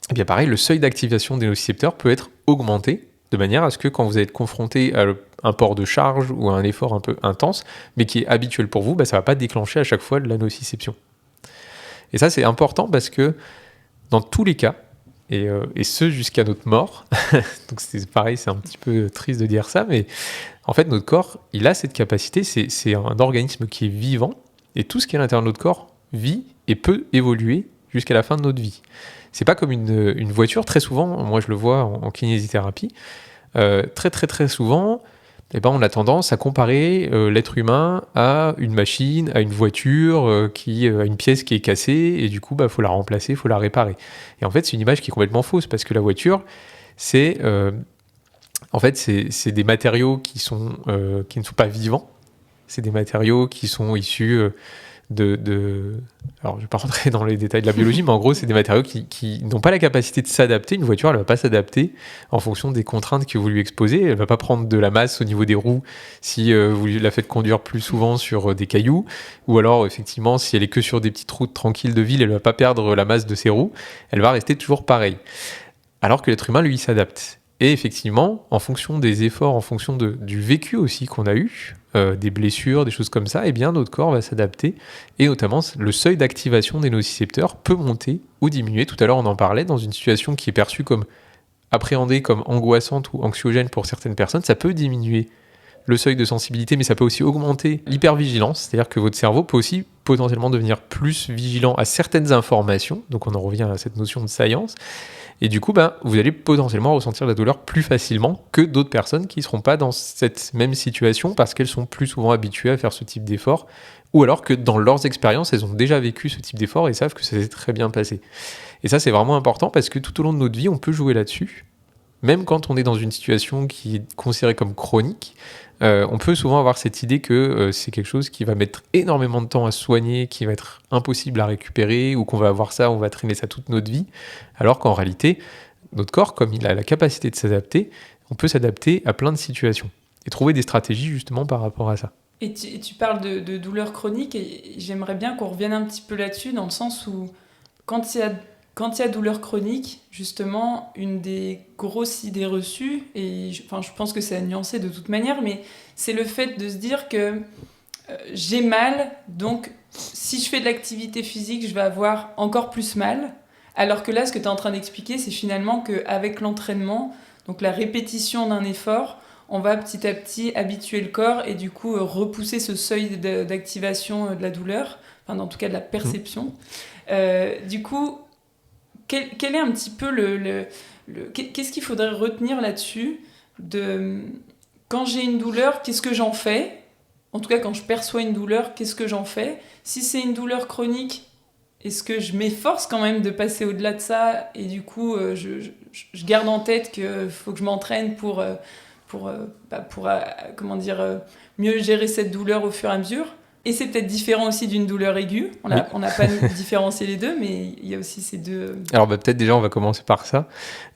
et bien pareil, le seuil d'activation des nocicepteurs peut être augmenté de manière à ce que quand vous êtes confronté à un port de charge ou à un effort un peu intense, mais qui est habituel pour vous, ça ne va pas déclencher à chaque fois de la nociception. Et ça, c'est important parce que dans tous les cas, et ce jusqu'à notre mort, donc c'est pareil, c'est un petit peu triste de dire ça, mais en fait, notre corps, il a cette capacité, c'est un organisme qui est vivant, et tout ce qui est à l'intérieur de notre corps vit et peut évoluer jusqu'à la fin de notre vie. C'est pas comme une voiture, très souvent, moi je le vois en kinésithérapie, très très très souvent, on a tendance à comparer l'être humain à une machine, à une voiture, à une pièce qui est cassée, et du coup, faut la remplacer, il faut la réparer. Et en fait, c'est une image qui est complètement fausse, parce que la voiture, c'est des matériaux qui ne sont pas vivants, c'est des matériaux qui sont issus alors je ne vais pas rentrer dans les détails de la biologie, mais en gros, c'est des matériaux qui n'ont pas la capacité de s'adapter. Une voiture, elle ne va pas s'adapter en fonction des contraintes que vous lui exposez. Elle ne va pas prendre de la masse au niveau des roues si vous la faites conduire plus souvent sur des cailloux. Ou alors, effectivement, si elle est que sur des petites routes tranquilles de ville, elle ne va pas perdre la masse de ses roues. Elle va rester toujours pareille. Alors que l'être humain, lui, s'adapte. Et effectivement, en fonction des efforts, en fonction du vécu aussi qu'on a eu, des blessures, des choses comme ça, notre corps va s'adapter. Et notamment, le seuil d'activation des nocicepteurs peut monter ou diminuer. Tout à l'heure, on en parlait, dans une situation qui est perçue comme appréhendée comme angoissante ou anxiogène pour certaines personnes, ça peut diminuer le seuil de sensibilité, mais ça peut aussi augmenter l'hypervigilance, c'est-à-dire que votre cerveau peut aussi potentiellement devenir plus vigilant à certaines informations. Donc on en revient à cette notion de science. Et du coup, vous allez potentiellement ressentir la douleur plus facilement que d'autres personnes qui ne seront pas dans cette même situation parce qu'elles sont plus souvent habituées à faire ce type d'effort, ou alors que dans leurs expériences, elles ont déjà vécu ce type d'effort et savent que ça s'est très bien passé. Et ça, c'est vraiment important parce que tout au long de notre vie, on peut jouer là-dessus. Même quand on est dans une situation qui est considérée comme chronique, on peut souvent avoir cette idée que c'est quelque chose qui va mettre énormément de temps à soigner, qui va être impossible à récupérer, ou qu'on va avoir ça, on va traîner ça toute notre vie, alors qu'en réalité, notre corps, comme il a la capacité de s'adapter, on peut s'adapter à plein de situations et trouver des stratégies justement par rapport à ça. Et tu parles de douleurs chroniques, et j'aimerais bien qu'on revienne un petit peu là-dessus, dans le sens où quand il y a douleur chronique, justement, une des grosses idées reçues, et je pense que c'est à nuancer de toute manière, mais c'est le fait de se dire que j'ai mal, donc si je fais de l'activité physique, je vais avoir encore plus mal. Alors que là, ce que tu es en train d'expliquer, c'est finalement qu'avec l'entraînement, donc la répétition d'un effort, on va petit à petit habituer le corps et du coup repousser ce seuil d'activation de la douleur, enfin en tout cas de la perception. Du coup, quel est un petit peu qu'est-ce qu'il faudrait retenir là-dessus quand j'ai une douleur, qu'est-ce que j'en fais ? En tout cas, quand je perçois une douleur, qu'est-ce que j'en fais ? Si c'est une douleur chronique, est-ce que je m'efforce quand même de passer au-delà de ça et du coup, je garde en tête qu'il faut que je m'entraîne pour mieux gérer cette douleur au fur et à mesure ? Et c'est peut-être différent aussi d'une douleur aiguë. On n'a pas différencié les deux, mais il y a aussi ces deux... Alors peut-être déjà, on va commencer par ça,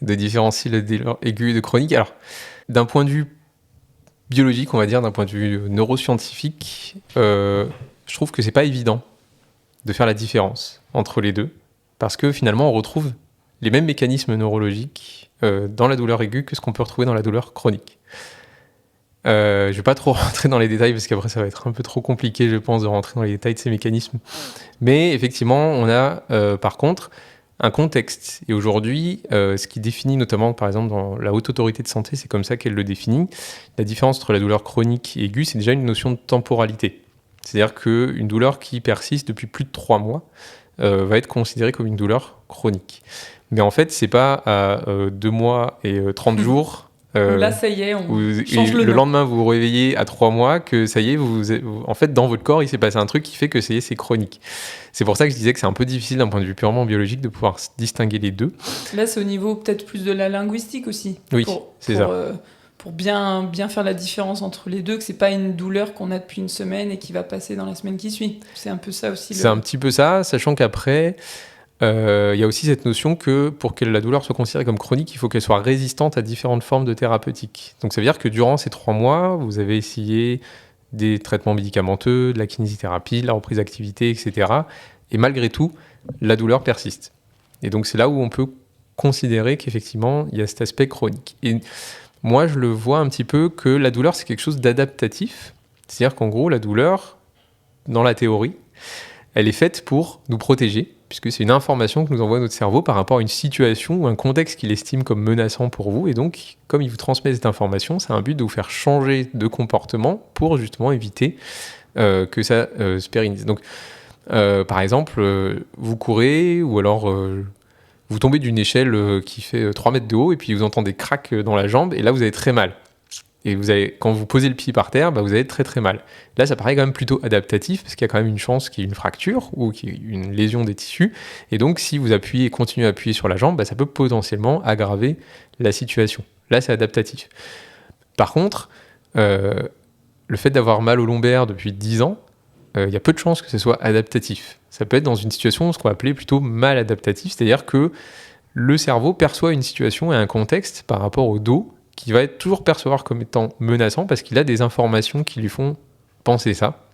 de différencier la douleur aiguë de chronique. Alors, d'un point de vue biologique, on va dire, d'un point de vue neuroscientifique, je trouve que c'est pas évident de faire la différence entre les deux, parce que finalement, on retrouve les mêmes mécanismes neurologiques dans la douleur aiguë que ce qu'on peut retrouver dans la douleur chronique. Je ne vais pas trop rentrer dans les détails parce qu'après ça va être un peu trop compliqué, je pense, de rentrer dans les détails de ces mécanismes. Mais effectivement, on a par contre un contexte. Et aujourd'hui, ce qui définit notamment, par exemple, dans la Haute Autorité de Santé, c'est comme ça qu'elle le définit, la différence entre la douleur chronique et aiguë, c'est déjà une notion de temporalité. C'est-à-dire qu'une douleur qui persiste depuis plus de 3 mois va être considérée comme une douleur chronique. Mais en fait, c'est pas à 2 mois et 30 jours... Là, ça y est, on change le lendemain, vous vous réveillez à 3 mois, que ça y est, en fait, dans votre corps, il s'est passé un truc qui fait que ça y est, c'est chronique. C'est pour ça que je disais que c'est un peu difficile d'un point de vue purement biologique de pouvoir distinguer les deux. Là, c'est au niveau peut-être plus de la linguistique aussi. Oui, c'est ça. Pour bien faire la différence entre les deux, que c'est pas une douleur qu'on a depuis une semaine et qui va passer dans la semaine qui suit. C'est un peu ça aussi. C'est un petit peu ça, sachant qu'après... Il y a aussi cette notion que pour que la douleur soit considérée comme chronique, il faut qu'elle soit résistante à différentes formes de thérapeutiques. Donc ça veut dire que durant ces 3 mois, vous avez essayé des traitements médicamenteux, de la kinésithérapie, de la reprise d'activité, etc. Et malgré tout, la douleur persiste. Et donc c'est là où on peut considérer qu'effectivement, il y a cet aspect chronique. Et moi, je le vois un petit peu que la douleur, c'est quelque chose d'adaptatif. C'est-à-dire qu'en gros, la douleur, dans la théorie, elle est faite pour nous protéger, puisque c'est une information que nous envoie notre cerveau par rapport à une situation ou un contexte qu'il estime comme menaçant pour vous. Et donc, comme il vous transmet cette information, c'est un but de vous faire changer de comportement pour justement éviter que ça se pérennise. Donc, par exemple, vous courez ou alors vous tombez d'une échelle qui fait 3 mètres de haut et puis vous entendez crac dans la jambe et là, vous avez très mal. Et quand vous posez le pied par terre, vous avez très très mal. Là, ça paraît quand même plutôt adaptatif parce qu'il y a quand même une chance qu'il y ait une fracture ou qu'il y ait une lésion des tissus. Et donc, si vous appuyez et continuez à appuyer sur la jambe, ça peut potentiellement aggraver la situation. Là, c'est adaptatif. Par contre, le fait d'avoir mal au lombaire depuis 10 ans, il y a peu de chances que ce soit adaptatif. Ça peut être dans une situation, ce qu'on va appeler plutôt mal adaptatif, c'est-à-dire que le cerveau perçoit une situation et un contexte par rapport au dos qui va toujours percevoir comme étant menaçant parce qu'il a des informations qui lui font penser ça.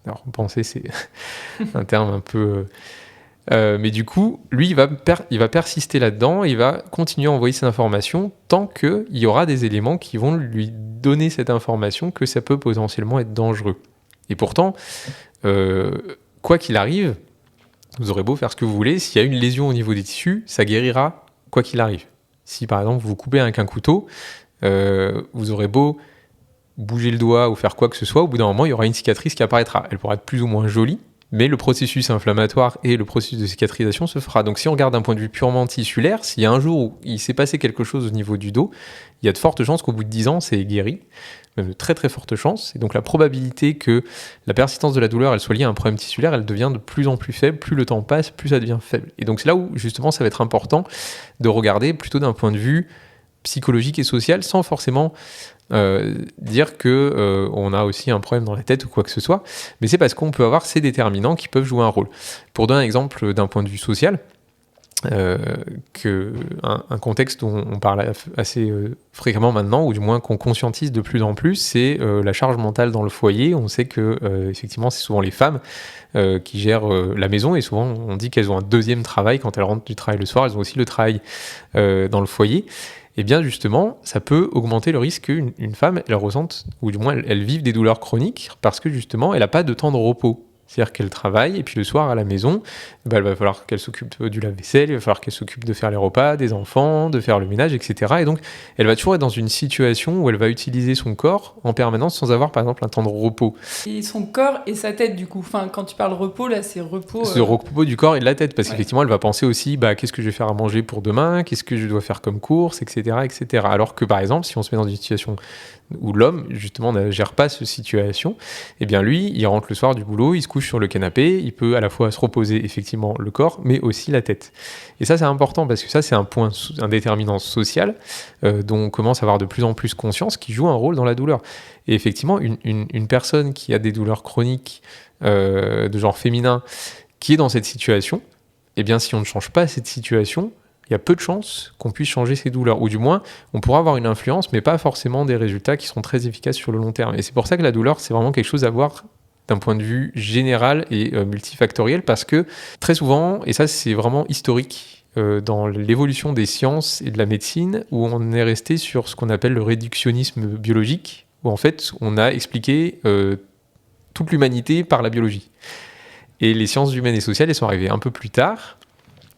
Alors, penser, c'est un terme un peu... mais du coup, lui, il va persister là-dedans, il va continuer à envoyer ces informations tant qu'il y aura des éléments qui vont lui donner cette information que ça peut potentiellement être dangereux. Et pourtant, quoi qu'il arrive, vous aurez beau faire ce que vous voulez, s'il y a une lésion au niveau des tissus, ça guérira quoi qu'il arrive. Si par exemple vous coupez avec un couteau, vous aurez beau bouger le doigt ou faire quoi que ce soit, au bout d'un moment il y aura une cicatrice qui apparaîtra. Elle pourra être plus ou moins jolie, mais le processus inflammatoire et le processus de cicatrisation se fera. Donc si on regarde d'un point de vue purement tissulaire, s'il y a un jour où il s'est passé quelque chose au niveau du dos, il y a de fortes chances qu'au bout de 10 ans c'est guéri, même de très très fortes chances. Et donc la probabilité que la persistance de la douleur elle soit liée à un problème tissulaire, elle devient de plus en plus faible, plus le temps passe, plus ça devient faible. Et donc c'est là où justement ça va être important de regarder plutôt d'un point de vue psychologique et social, sans forcément dire que on a aussi un problème dans la tête ou quoi que ce soit, mais c'est parce qu'on peut avoir ces déterminants qui peuvent jouer un rôle. Pour donner un exemple d'un point de vue social, un contexte dont on parle assez fréquemment maintenant, ou du moins qu'on conscientise de plus en plus, c'est la charge mentale dans le foyer. On sait que effectivement c'est souvent les femmes qui gèrent la maison, et souvent on dit qu'elles ont un deuxième travail quand elles rentrent du travail le soir, elles ont aussi le travail dans le foyer. Et bien justement, ça peut augmenter le risque qu'une femme elle ressente, ou du moins elle vive des douleurs chroniques, parce que justement elle n'a pas de temps de repos. C'est-à-dire qu'elle travaille, et puis le soir à la maison, il va falloir qu'elle s'occupe du lave-vaisselle, il va falloir qu'elle s'occupe de faire les repas des enfants, de faire le ménage, etc. Et donc, elle va toujours être dans une situation où elle va utiliser son corps en permanence sans avoir, par exemple, un temps de repos. Et son corps et sa tête, du coup. Enfin, quand tu parles repos, là, c'est repos... C'est repos du corps et de la tête, parce qu'effectivement, elle va penser aussi, qu'est-ce que je vais faire à manger pour demain, qu'est-ce que je dois faire comme course, etc., etc. Alors que, par exemple, si on se met dans une situation où l'homme, justement, ne gère pas cette situation, eh bien lui, il rentre le soir du boulot, il se couche couche sur le canapé, il peut à la fois se reposer effectivement le corps, mais aussi la tête. Et ça, c'est important parce que ça, c'est un déterminant social dont on commence à avoir de plus en plus conscience qui joue un rôle dans la douleur. Et effectivement, une personne qui a des douleurs chroniques de genre féminin, qui est dans cette situation, eh bien, si on ne change pas cette situation, il y a peu de chances qu'on puisse changer ces douleurs. Ou du moins, on pourra avoir une influence, mais pas forcément des résultats qui seront très efficaces sur le long terme. Et c'est pour ça que la douleur, c'est vraiment quelque chose à voir d'un point de vue général et multifactoriel, parce que très souvent, et ça c'est vraiment historique, dans l'évolution des sciences et de la médecine, où on est resté sur ce qu'on appelle le réductionnisme biologique, où en fait, on a expliqué toute l'humanité par la biologie. Et les sciences humaines et sociales, elles sont arrivées un peu plus tard,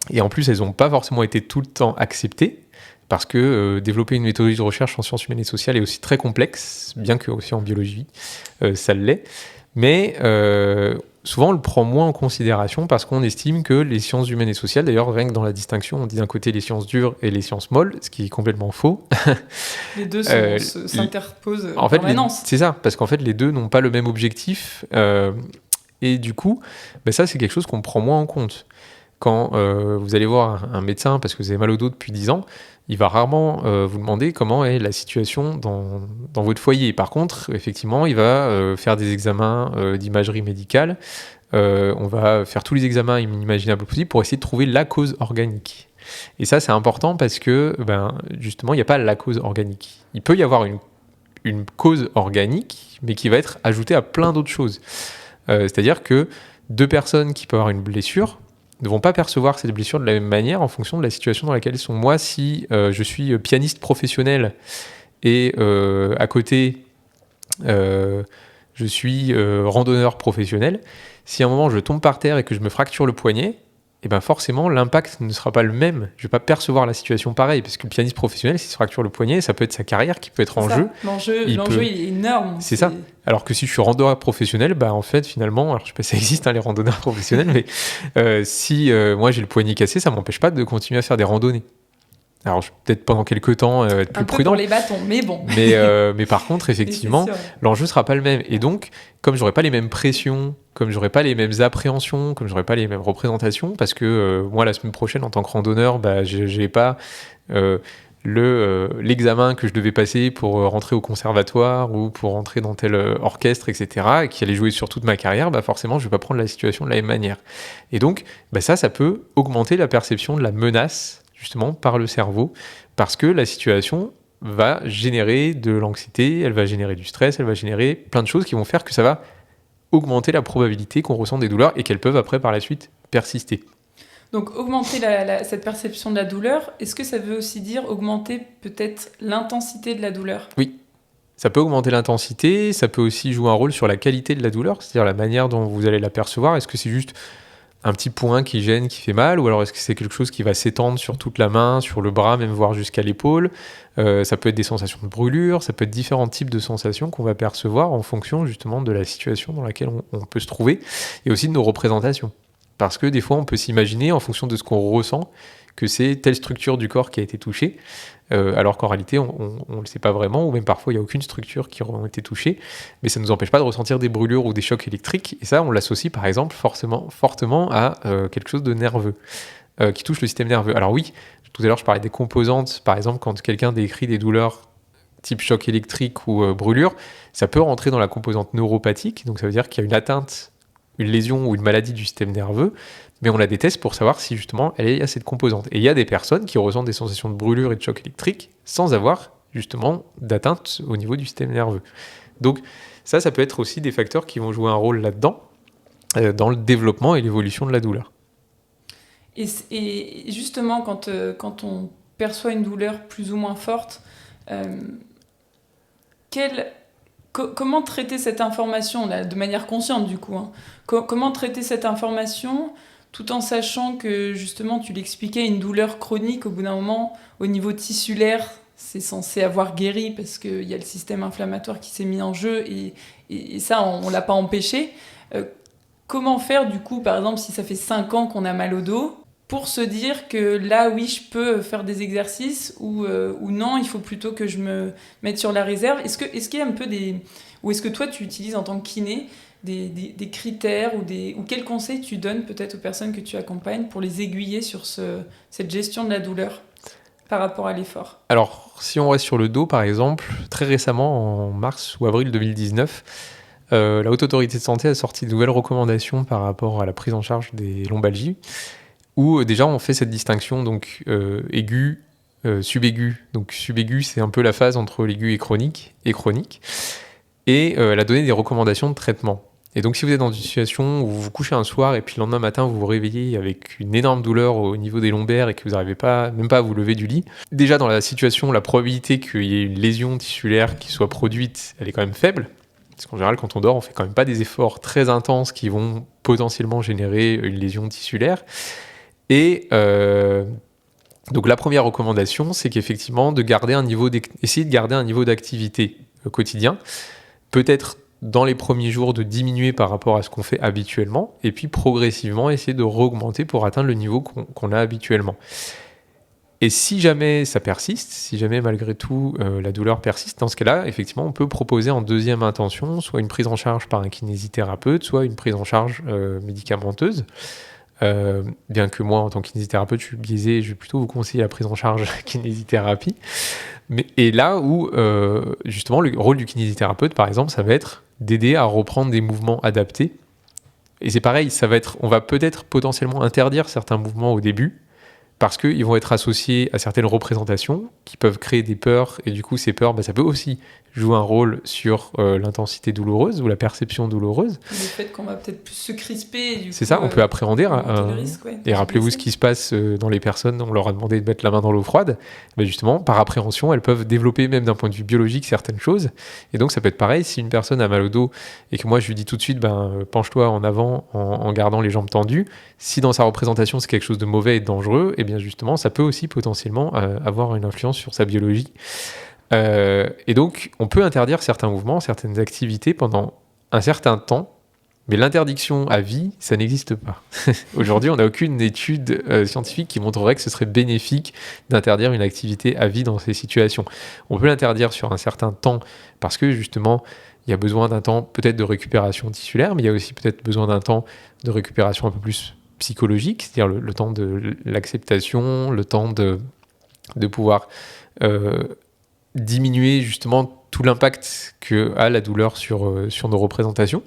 et en plus, elles n'ont pas forcément été tout le temps acceptées, parce que développer une méthodologie de recherche en sciences humaines et sociales est aussi très complexe, bien que aussi en biologie, ça l'est. Mais souvent, on le prend moins en considération parce qu'on estime que les sciences humaines et sociales, d'ailleurs, rien que dans la distinction, on dit d'un côté les sciences dures et les sciences molles, ce qui est complètement faux. Les deux s'interposent en en fait, permanence. c'est ça, parce qu'en fait, les deux n'ont pas le même objectif. Et du coup, ça, c'est quelque chose qu'on prend moins en compte. Quand vous allez voir un médecin parce que vous avez mal au dos depuis 10 ans, il va rarement vous demander comment est la situation dans votre foyer. Par contre, effectivement, il va faire des examens d'imagerie médicale. On va faire tous les examens imaginables possibles pour essayer de trouver la cause organique. Et ça, c'est important parce que, justement, il n'y a pas la cause organique. Il peut y avoir une cause organique, mais qui va être ajoutée à plein d'autres choses. C'est-à-dire que 2 personnes qui peuvent avoir une blessure ne vont pas percevoir cette blessure de la même manière en fonction de la situation dans laquelle ils sont. Moi, si je suis pianiste professionnel et à côté, je suis randonneur professionnel, si à un moment je tombe par terre et que je me fracture le poignet, forcément, l'impact ne sera pas le même. Je ne vais pas percevoir la situation pareil, parce que le pianiste professionnel, s'il se fracture le poignet, ça peut être sa carrière qui peut être en jeu. L'enjeu, il est énorme. C'est ça. Alors que si je suis randonneur professionnel, en fait, finalement, alors je sais pas si ça existe, les randonneurs professionnels, mais si moi j'ai le poignet cassé, ça m'empêche pas de continuer à faire des randonnées. Alors, je vais peut-être pendant quelques temps être plus prudent. Pour les bâtons, mais bon. Mais par contre, effectivement, l'enjeu sera pas le même. Et donc, comme j'aurai pas les mêmes pressions, comme j'aurai pas les mêmes appréhensions, comme j'aurai pas les mêmes représentations, parce que moi, la semaine prochaine, en tant que randonneur, j'ai pas l'examen que je devais passer pour rentrer au conservatoire ou pour rentrer dans tel orchestre, etc., et qui allait jouer sur toute ma carrière, forcément, je vais pas prendre la situation de la même manière. Et donc, ça peut augmenter la perception de la menace, justement, par le cerveau, parce que la situation va générer de l'anxiété, elle va générer du stress, elle va générer plein de choses qui vont faire que ça va augmenter la probabilité qu'on ressent des douleurs et qu'elles peuvent après, par la suite, persister. Donc, augmenter cette perception de la douleur, est-ce que ça veut aussi dire augmenter peut-être l'intensité de la douleur ? Oui. Ça peut augmenter l'intensité, ça peut aussi jouer un rôle sur la qualité de la douleur, c'est-à-dire la manière dont vous allez la percevoir. Est-ce que c'est juste un petit point qui gêne, qui fait mal, ou alors est-ce que c'est quelque chose qui va s'étendre sur toute la main, sur le bras, même voire jusqu'à l'épaule ? Ça peut être des sensations de brûlure, ça peut être différents types de sensations qu'on va percevoir en fonction justement de la situation dans laquelle on peut se trouver, et aussi de nos représentations. Parce que des fois, on peut s'imaginer, en fonction de ce qu'on ressent, que c'est telle structure du corps qui a été touchée, alors qu'en réalité, on ne le sait pas vraiment, ou même parfois, il n'y a aucune structure qui a été touchée, mais ça ne nous empêche pas de ressentir des brûlures ou des chocs électriques, et ça, on l'associe par exemple fortement à quelque chose de nerveux, qui touche le système nerveux. Alors oui, tout à l'heure, je parlais des composantes, par exemple, quand quelqu'un décrit des douleurs type choc électrique ou brûlure, ça peut rentrer dans la composante neuropathique, donc ça veut dire qu'il y a une atteinte, une lésion ou une maladie du système nerveux, mais on a des tests pour savoir si justement elle est à cette composante. Et il y a des personnes qui ressentent des sensations de brûlure et de choc électrique sans avoir justement d'atteinte au niveau du système nerveux. Donc ça peut être aussi des facteurs qui vont jouer un rôle là-dedans, dans le développement et l'évolution de la douleur. Et justement, quand on perçoit une douleur plus ou moins forte, comment traiter cette information là, de manière consciente du coup, hein. Comment traiter cette information tout en sachant que justement tu l'expliquais, une douleur chronique au bout d'un moment au niveau tissulaire c'est censé avoir guéri parce qu'il y a le système inflammatoire qui s'est mis en jeu et ça on l'a pas empêché. Comment faire du coup, par exemple, si ça fait 5 ans qu'on a mal au dos, pour se dire que là, oui, je peux faire des exercices ou non, il faut plutôt que je me mette sur la réserve. Est-ce qu'il y a un peu Ou est-ce que toi, tu utilises en tant que kiné des critères ou quels conseils tu donnes peut-être aux personnes que tu accompagnes pour les aiguiller sur cette gestion de la douleur par rapport à l'effort? Alors, si on reste sur le dos, par exemple, très récemment, en mars ou avril 2019, la Haute Autorité de Santé a sorti de nouvelles recommandations par rapport à la prise en charge des lombalgies, où déjà on fait cette distinction, donc aigu, subaigu. Donc subaigu, c'est un peu la phase entre l'aigu et chronique. Et elle a donné des recommandations de traitement. Et donc si vous êtes dans une situation où vous vous couchez un soir et puis le lendemain matin vous vous réveillez avec une énorme douleur au niveau des lombaires et que vous n'arrivez même pas à vous lever du lit, déjà dans la situation, la probabilité qu'il y ait une lésion tissulaire qui soit produite, elle est quand même faible. Parce qu'en général, quand on dort, on fait quand même pas des efforts très intenses qui vont potentiellement générer une lésion tissulaire. Et donc la première recommandation, c'est qu'effectivement, essayer de garder un niveau d'activité quotidien. Peut-être dans les premiers jours de diminuer par rapport à ce qu'on fait habituellement, et puis progressivement essayer de re-augmenter pour atteindre le niveau qu'on a habituellement. Et si jamais ça persiste, si jamais malgré tout la douleur persiste, dans ce cas-là, effectivement, on peut proposer en deuxième intention soit une prise en charge par un kinésithérapeute, soit une prise en charge médicamenteuse. Bien que moi, en tant que kinésithérapeute, je suis biaisé, je vais plutôt vous conseiller la prise en charge kinésithérapie. Et là où, justement, le rôle du kinésithérapeute, par exemple, ça va être d'aider à reprendre des mouvements adaptés. Et c'est pareil, on va peut-être potentiellement interdire certains mouvements au début, parce qu'ils vont être associés à certaines représentations qui peuvent créer des peurs, et du coup, ces peurs, ça peut aussi jouer un rôle sur l'intensité douloureuse ou la perception douloureuse. Le fait qu'on va peut-être plus se crisper. C'est ça, on peut appréhender. Risque, et rappelez-vous ce qui se passe dans les personnes, on leur a demandé de mettre la main dans l'eau froide. Mais justement, par appréhension, elles peuvent développer même d'un point de vue biologique certaines choses. Et donc, ça peut être pareil, si une personne a mal au dos et que moi, je lui dis tout de suite, penche-toi en avant en gardant les jambes tendues. Si dans sa représentation, c'est quelque chose de mauvais et de dangereux, et bien justement, ça peut aussi potentiellement avoir une influence sur sa biologie. Et donc, on peut interdire certains mouvements, certaines activités pendant un certain temps, mais l'interdiction à vie, ça n'existe pas. Aujourd'hui, on n'a aucune étude scientifique qui montrerait que ce serait bénéfique d'interdire une activité à vie dans ces situations. On peut l'interdire sur un certain temps parce que justement, il y a besoin d'un temps peut-être de récupération tissulaire, mais il y a aussi peut-être besoin d'un temps de récupération un peu plus psychologique, c'est-à-dire le temps de l'acceptation, le temps de pouvoir diminuer justement tout l'impact que a la douleur sur nos représentations.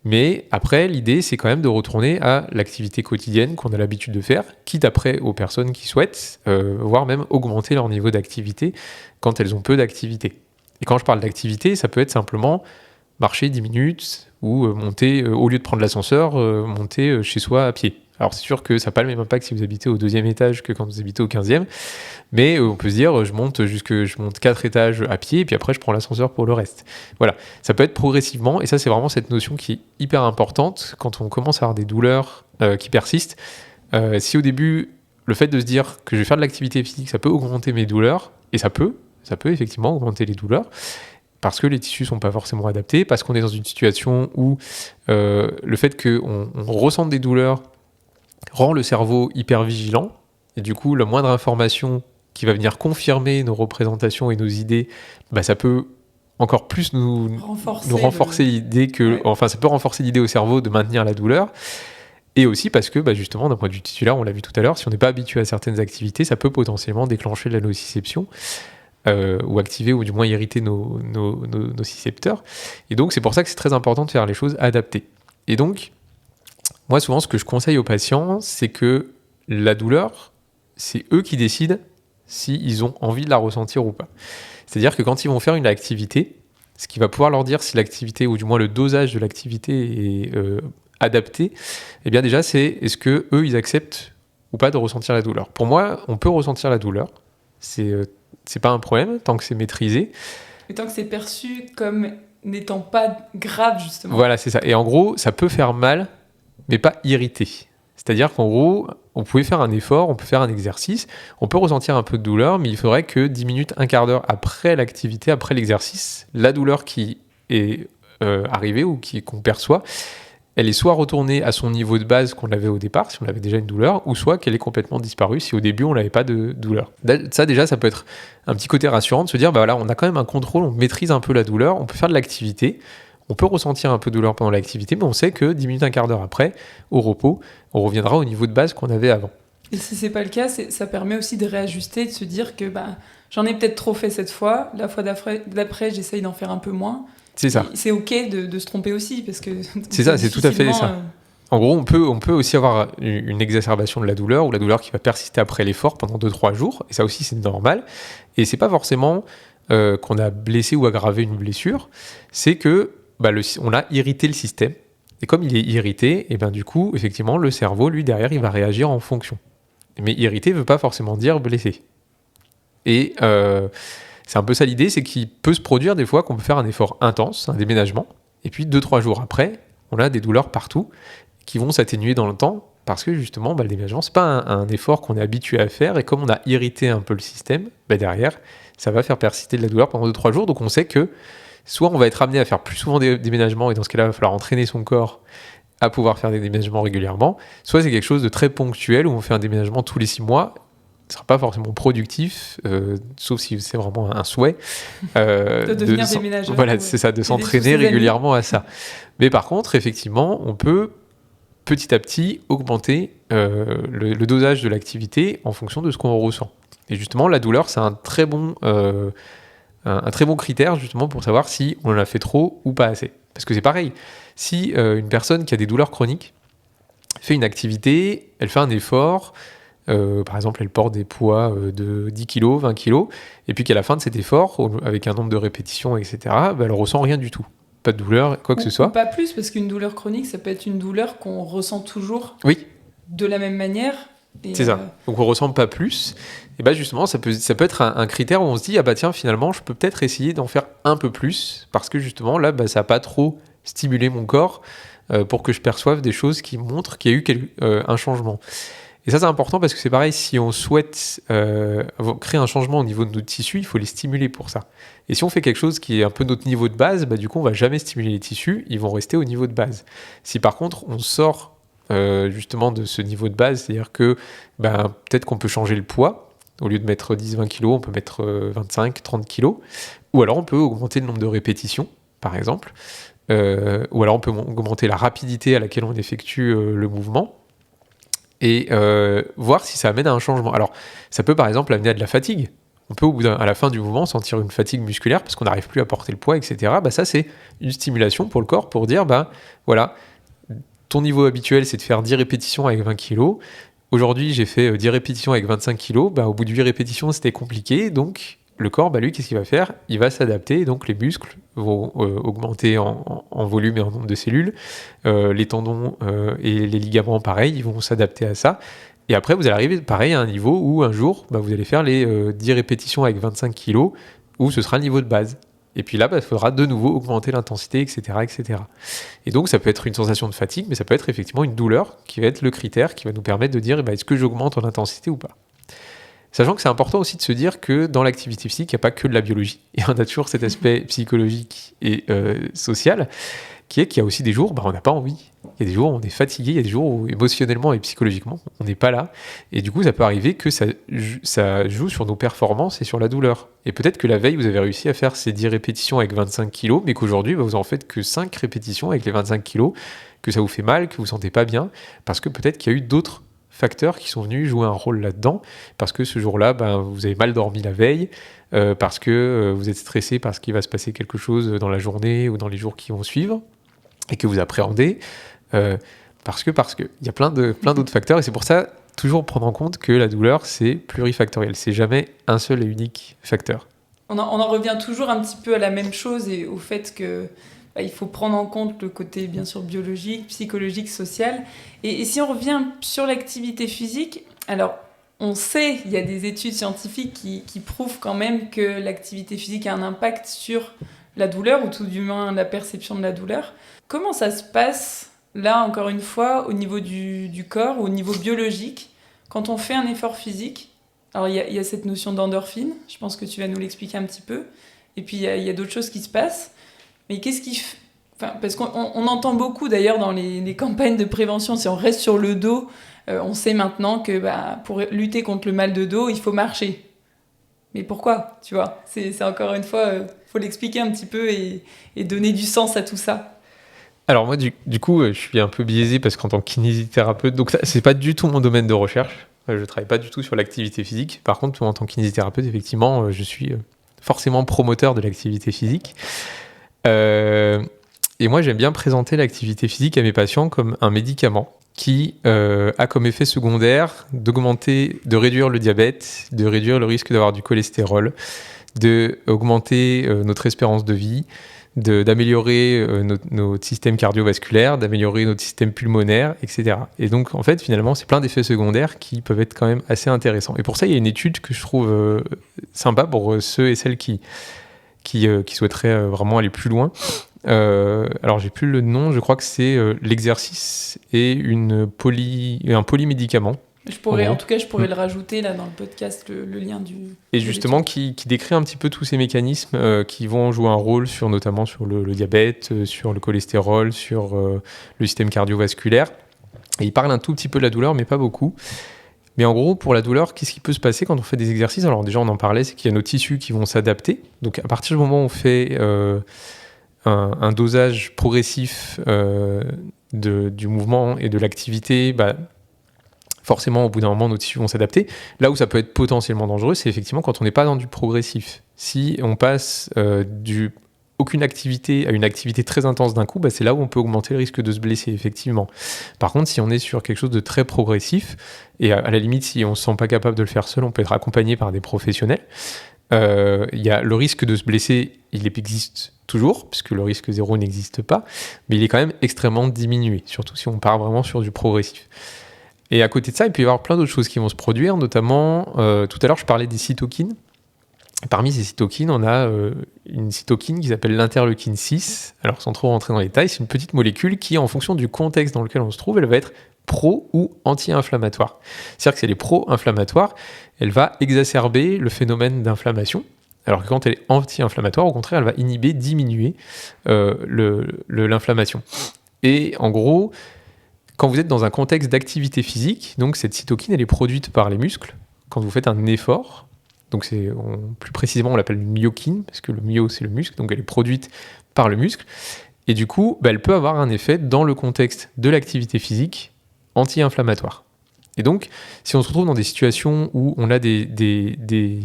Mais après, l'idée, c'est quand même de retourner à l'activité quotidienne qu'on a l'habitude de faire, quitte après aux personnes qui souhaitent, voire même augmenter leur niveau d'activité quand elles ont peu d'activité. Et quand je parle d'activité, ça peut être simplement marcher 10 minutes ou monter, au lieu de prendre l'ascenseur, monter chez soi à pied. Alors c'est sûr que ça n'a pas le même impact si vous habitez au 2e étage que quand vous habitez au 15e, mais on peut se dire je monte 4 étages à pied et puis après je prends l'ascenseur pour le reste. Voilà, ça peut être progressivement et ça c'est vraiment cette notion qui est hyper importante quand on commence à avoir des douleurs qui persistent. Si au début le fait de se dire que je vais faire de l'activité physique ça peut augmenter mes douleurs, et ça peut effectivement augmenter les douleurs, parce que les tissus ne sont pas forcément adaptés, parce qu'on est dans une situation où le fait qu'on ressente des douleurs rend le cerveau hyper vigilant, et du coup, la moindre information qui va venir confirmer nos représentations et nos idées, ça peut encore plus nous renforcer l'idée ça peut renforcer l'idée au cerveau de maintenir la douleur, et aussi parce que justement, d'un point de vue tissulaire, on l'a vu tout à l'heure, si on n'est pas habitué à certaines activités, ça peut potentiellement déclencher de la nociception, ou activer ou du moins irriter nos nocicepteurs. Et donc, c'est pour ça que c'est très important de faire les choses adaptées. Et donc, moi, souvent, ce que je conseille aux patients, c'est que la douleur, c'est eux qui décident s'ils ont envie de la ressentir ou pas. C'est-à-dire que quand ils vont faire une activité, ce qui va pouvoir leur dire si l'activité, ou du moins le dosage de l'activité est adapté, eh bien déjà, c'est est-ce que eux, ils acceptent ou pas de ressentir la douleur. Pour moi, on peut ressentir la douleur. C'est pas un problème, tant que c'est maîtrisé. Et tant que c'est perçu comme n'étant pas grave, justement. Voilà, c'est ça. Et en gros, ça peut faire mal, mais pas irriter. C'est-à-dire qu'en gros, on pouvait faire un effort, on peut faire un exercice, on peut ressentir un peu de douleur, mais il faudrait que 10 minutes, un quart d'heure après l'activité, après l'exercice, la douleur qui est arrivée ou qu'on perçoit elle est soit retournée à son niveau de base qu'on avait au départ, si on avait déjà une douleur, ou soit qu'elle est complètement disparue si au début on n'avait pas de douleur. Ça déjà, ça peut être un petit côté rassurant de se dire, bah voilà, on a quand même un contrôle, on maîtrise un peu la douleur, on peut faire de l'activité, on peut ressentir un peu de douleur pendant l'activité, mais on sait que 10 minutes, un quart d'heure après, au repos, on reviendra au niveau de base qu'on avait avant. Et si c'est pas le cas, ça permet aussi de réajuster, de se dire que j'en ai peut-être trop fait cette fois, la fois d'après j'essaye d'en faire un peu moins. C'est ça. Et c'est ok de se tromper aussi, parce que c'est ça, c'est tout à fait ça. En gros, on peut aussi avoir une exacerbation de la douleur, ou la douleur qui va persister après l'effort pendant 2-3 jours, et ça aussi c'est normal. Et c'est pas forcément qu'on a blessé ou aggravé une blessure, c'est que on a irrité le système. Et comme il est irrité, et du coup, effectivement, le cerveau, lui, derrière, il va réagir en fonction. Mais irrité ne veut pas forcément dire blessé. Et c'est un peu ça l'idée, c'est qu'il peut se produire des fois qu'on peut faire un effort intense, un déménagement, et puis 2-3 jours après, on a des douleurs partout qui vont s'atténuer dans le temps, parce que justement, le déménagement, c'est pas un effort qu'on est habitué à faire, et comme on a irrité un peu le système, derrière, ça va faire persister de la douleur pendant 2-3 jours, donc on sait que soit on va être amené à faire plus souvent des déménagements, et dans ce cas-là, il va falloir entraîner son corps à pouvoir faire des déménagements régulièrement, soit c'est quelque chose de très ponctuel, où on fait un déménagement tous les 6 mois, ce ne sera pas forcément productif, sauf si c'est vraiment un souhait. De devenir déménageur. Voilà, c'est ça, de s'entraîner régulièrement à ça. Mais par contre, effectivement, on peut petit à petit augmenter le dosage de l'activité en fonction de ce qu'on ressent. Et justement, la douleur, c'est un très bon critère justement pour savoir si on en a fait trop ou pas assez. Parce que c'est pareil, si une personne qui a des douleurs chroniques fait une activité, elle fait un effort, par exemple elle porte des poids de 10 kg, 20 kg, et puis qu'à la fin de cet effort, avec un nombre de répétitions, etc., elle ressent rien du tout. Pas de douleur, quoi que ce soit. Ou pas plus, parce qu'une douleur chronique, ça peut être une douleur qu'on ressent toujours de la même manière. C'est ça. Donc on ressent pas plus. Et justement, ça peut être un critère où on se dit, tiens, finalement, je peux peut-être essayer d'en faire un peu plus, parce que justement, là, ça n'a pas trop stimulé mon corps pour que je perçoive des choses qui montrent qu'il y a eu un changement. Et ça, c'est important parce que c'est pareil, si on souhaite créer un changement au niveau de notre tissu, il faut les stimuler pour ça. Et si on fait quelque chose qui est un peu notre niveau de base, du coup, on va jamais stimuler les tissus, ils vont rester au niveau de base. Si par contre, on sort justement de ce niveau de base, c'est-à-dire que peut-être qu'on peut changer le poids, au lieu de mettre 10-20 kg, on peut mettre 25-30 kg, ou alors on peut augmenter le nombre de répétitions, par exemple, ou alors on peut augmenter la rapidité à laquelle on effectue le mouvement, et voir si ça amène à un changement. Alors, ça peut par exemple amener à de la fatigue. On peut, à la fin du mouvement, sentir une fatigue musculaire parce qu'on n'arrive plus à porter le poids, etc. Ça, c'est une stimulation pour le corps pour dire, voilà, ton niveau habituel, c'est de faire 10 répétitions avec 20 kg. Aujourd'hui, j'ai fait 10 répétitions avec 25 kg. Au bout de 8 répétitions, c'était compliqué. Donc, le corps, lui, qu'est-ce qu'il va faire ? Il va s'adapter. Et donc, les muscles vont augmenter en volume et en nombre de cellules. Les tendons et les ligaments, pareil, ils vont s'adapter à ça. Et après, vous allez arriver, pareil, à un niveau où, un jour, vous allez faire les 10 répétitions avec 25 kg, où ce sera le niveau de base. Et puis là, il faudra de nouveau augmenter l'intensité, etc., etc. Et donc, ça peut être une sensation de fatigue, mais ça peut être effectivement une douleur qui va être le critère qui va nous permettre de dire est-ce que j'augmente en intensité ou pas. Sachant que c'est important aussi de se dire que dans l'activité physique, il n'y a pas que de la biologie. Et on a toujours cet aspect psychologique et social qui est qu'il y a aussi des jours où on n'a pas envie. Il y a des jours où on est fatigué, il y a des jours où émotionnellement et psychologiquement, on n'est pas là. Et du coup, ça peut arriver que ça joue sur nos performances et sur la douleur. Et peut-être que la veille, vous avez réussi à faire ces 10 répétitions avec 25 kg, mais qu'aujourd'hui, vous en faites que 5 répétitions avec les 25 kg, que ça vous fait mal, que vous ne vous sentez pas bien, parce que peut-être qu'il y a eu d'autres facteurs qui sont venus jouer un rôle là-dedans, parce que ce jour-là, vous avez mal dormi la veille, parce que vous êtes stressé parce qu'il va se passer quelque chose dans la journée ou dans les jours qui vont suivre, et que vous appréhendez, parce que il y a plein d'autres facteurs, et c'est pour ça, toujours prendre en compte que la douleur, c'est plurifactoriel, c'est jamais un seul et unique facteur. On en revient toujours un petit peu à la même chose, et au fait que il faut prendre en compte le côté, bien sûr, biologique, psychologique, social. Et si on revient sur l'activité physique, alors, on sait, il y a des études scientifiques qui prouvent quand même que l'activité physique a un impact sur la douleur, ou tout du moins la perception de la douleur. Comment ça se passe, là, encore une fois, au niveau du corps, au niveau biologique, quand on fait un effort physique? Alors, il y a cette notion d'endorphine, je pense que tu vas nous l'expliquer un petit peu. Et puis, il y a d'autres choses qui se passent. Mais Enfin, parce qu'on entend beaucoup d'ailleurs dans les campagnes de prévention, si on reste sur le dos, on sait maintenant que pour lutter contre le mal de dos, il faut marcher. Mais pourquoi, tu vois ? C'est encore une fois, faut l'expliquer un petit peu et donner du sens à tout ça. Alors moi, du coup, je suis un peu biaisé parce qu'en tant que kinésithérapeute, donc c'est pas du tout mon domaine de recherche. Je travaille pas du tout sur l'activité physique. Par contre, en tant que kinésithérapeute, effectivement, je suis forcément promoteur de l'activité physique. Et moi, j'aime bien présenter l'activité physique à mes patients comme un médicament qui a comme effet secondaire de réduire le diabète, de réduire le risque d'avoir du cholestérol, d'augmenter notre espérance de vie, d'améliorer notre système cardiovasculaire, d'améliorer notre système pulmonaire, etc. Et donc, en fait, finalement, c'est plein d'effets secondaires qui peuvent être quand même assez intéressants. Et pour ça, il y a une étude que je trouve sympa pour ceux et celles qui souhaiteraient vraiment aller plus loin. Alors, j'ai plus le nom, je crois que c'est l'exercice et un polymédicament. Je pourrais le rajouter là dans le podcast, le lien du... Et justement, qui décrit un petit peu tous ces mécanismes qui vont jouer un rôle notamment sur le diabète, sur le cholestérol, sur le système cardiovasculaire. Et il parle un tout petit peu de la douleur, mais pas beaucoup. Mais en gros, pour la douleur, qu'est-ce qui peut se passer quand on fait des exercices ? Alors déjà, on en parlait, c'est qu'il y a nos tissus qui vont s'adapter. Donc à partir du moment où on fait un dosage progressif du mouvement et de l'activité, forcément, au bout d'un moment, nos tissus vont s'adapter. Là où ça peut être potentiellement dangereux, c'est effectivement quand on n'est pas dans du progressif. Si on passe aucune activité à une activité très intense d'un coup, c'est là où on peut augmenter le risque de se blesser, effectivement. Par contre, si on est sur quelque chose de très progressif, et à la limite, si on ne se sent pas capable de le faire seul, on peut être accompagné par des professionnels. Il y a le risque de se blesser, il existe toujours, puisque le risque zéro n'existe pas, mais il est quand même extrêmement diminué, surtout si on part vraiment sur du progressif. Et à côté de ça, il peut y avoir plein d'autres choses qui vont se produire, notamment, tout à l'heure, je parlais des cytokines. Parmi ces cytokines, on a une cytokine qui s'appelle l'interleukine 6. Alors, sans trop rentrer dans les détails, c'est une petite molécule qui, en fonction du contexte dans lequel on se trouve, elle va être pro- ou anti-inflammatoire. C'est-à-dire que si elle est pro-inflammatoire, elle va exacerber le phénomène d'inflammation, alors que quand elle est anti-inflammatoire, au contraire, elle va diminuer l'inflammation. Et en gros, quand vous êtes dans un contexte d'activité physique, donc cette cytokine, elle est produite par les muscles. Quand vous faites un effort, donc plus précisément, on l'appelle une myokine, parce que le myo, c'est le muscle, donc elle est produite par le muscle. Et du coup, elle peut avoir un effet dans le contexte de l'activité physique anti-inflammatoire. Et donc, si on se retrouve dans des situations où on a des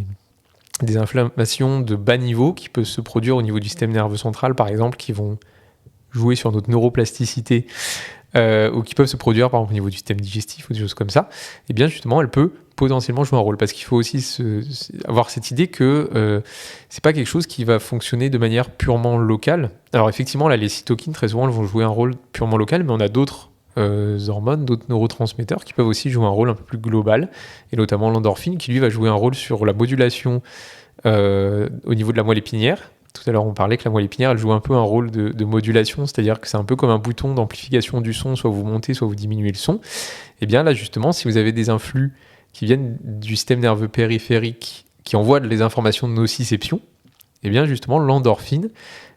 inflammations de bas niveau qui peuvent se produire au niveau du système nerveux central, par exemple, qui vont jouer sur notre neuroplasticité, ou qui peuvent se produire par exemple au niveau du système digestif ou des choses comme ça, et bien justement elle peut potentiellement jouer un rôle, parce qu'il faut aussi avoir cette idée que c'est pas quelque chose qui va fonctionner de manière purement locale. Alors effectivement là les cytokines très souvent elles vont jouer un rôle purement local, mais on a d'autres hormones, d'autres neurotransmetteurs qui peuvent aussi jouer un rôle un peu plus global, et notamment l'endorphine qui lui va jouer un rôle sur la modulation au niveau de la moelle épinière. Tout à l'heure, on parlait que la moelle épinière, elle joue un peu un rôle de modulation, c'est-à-dire que c'est un peu comme un bouton d'amplification du son, soit vous montez, soit vous diminuez le son. Et bien là, justement, si vous avez des influx qui viennent du système nerveux périphérique, qui envoient les informations de nociception, et bien justement, l'endorphine,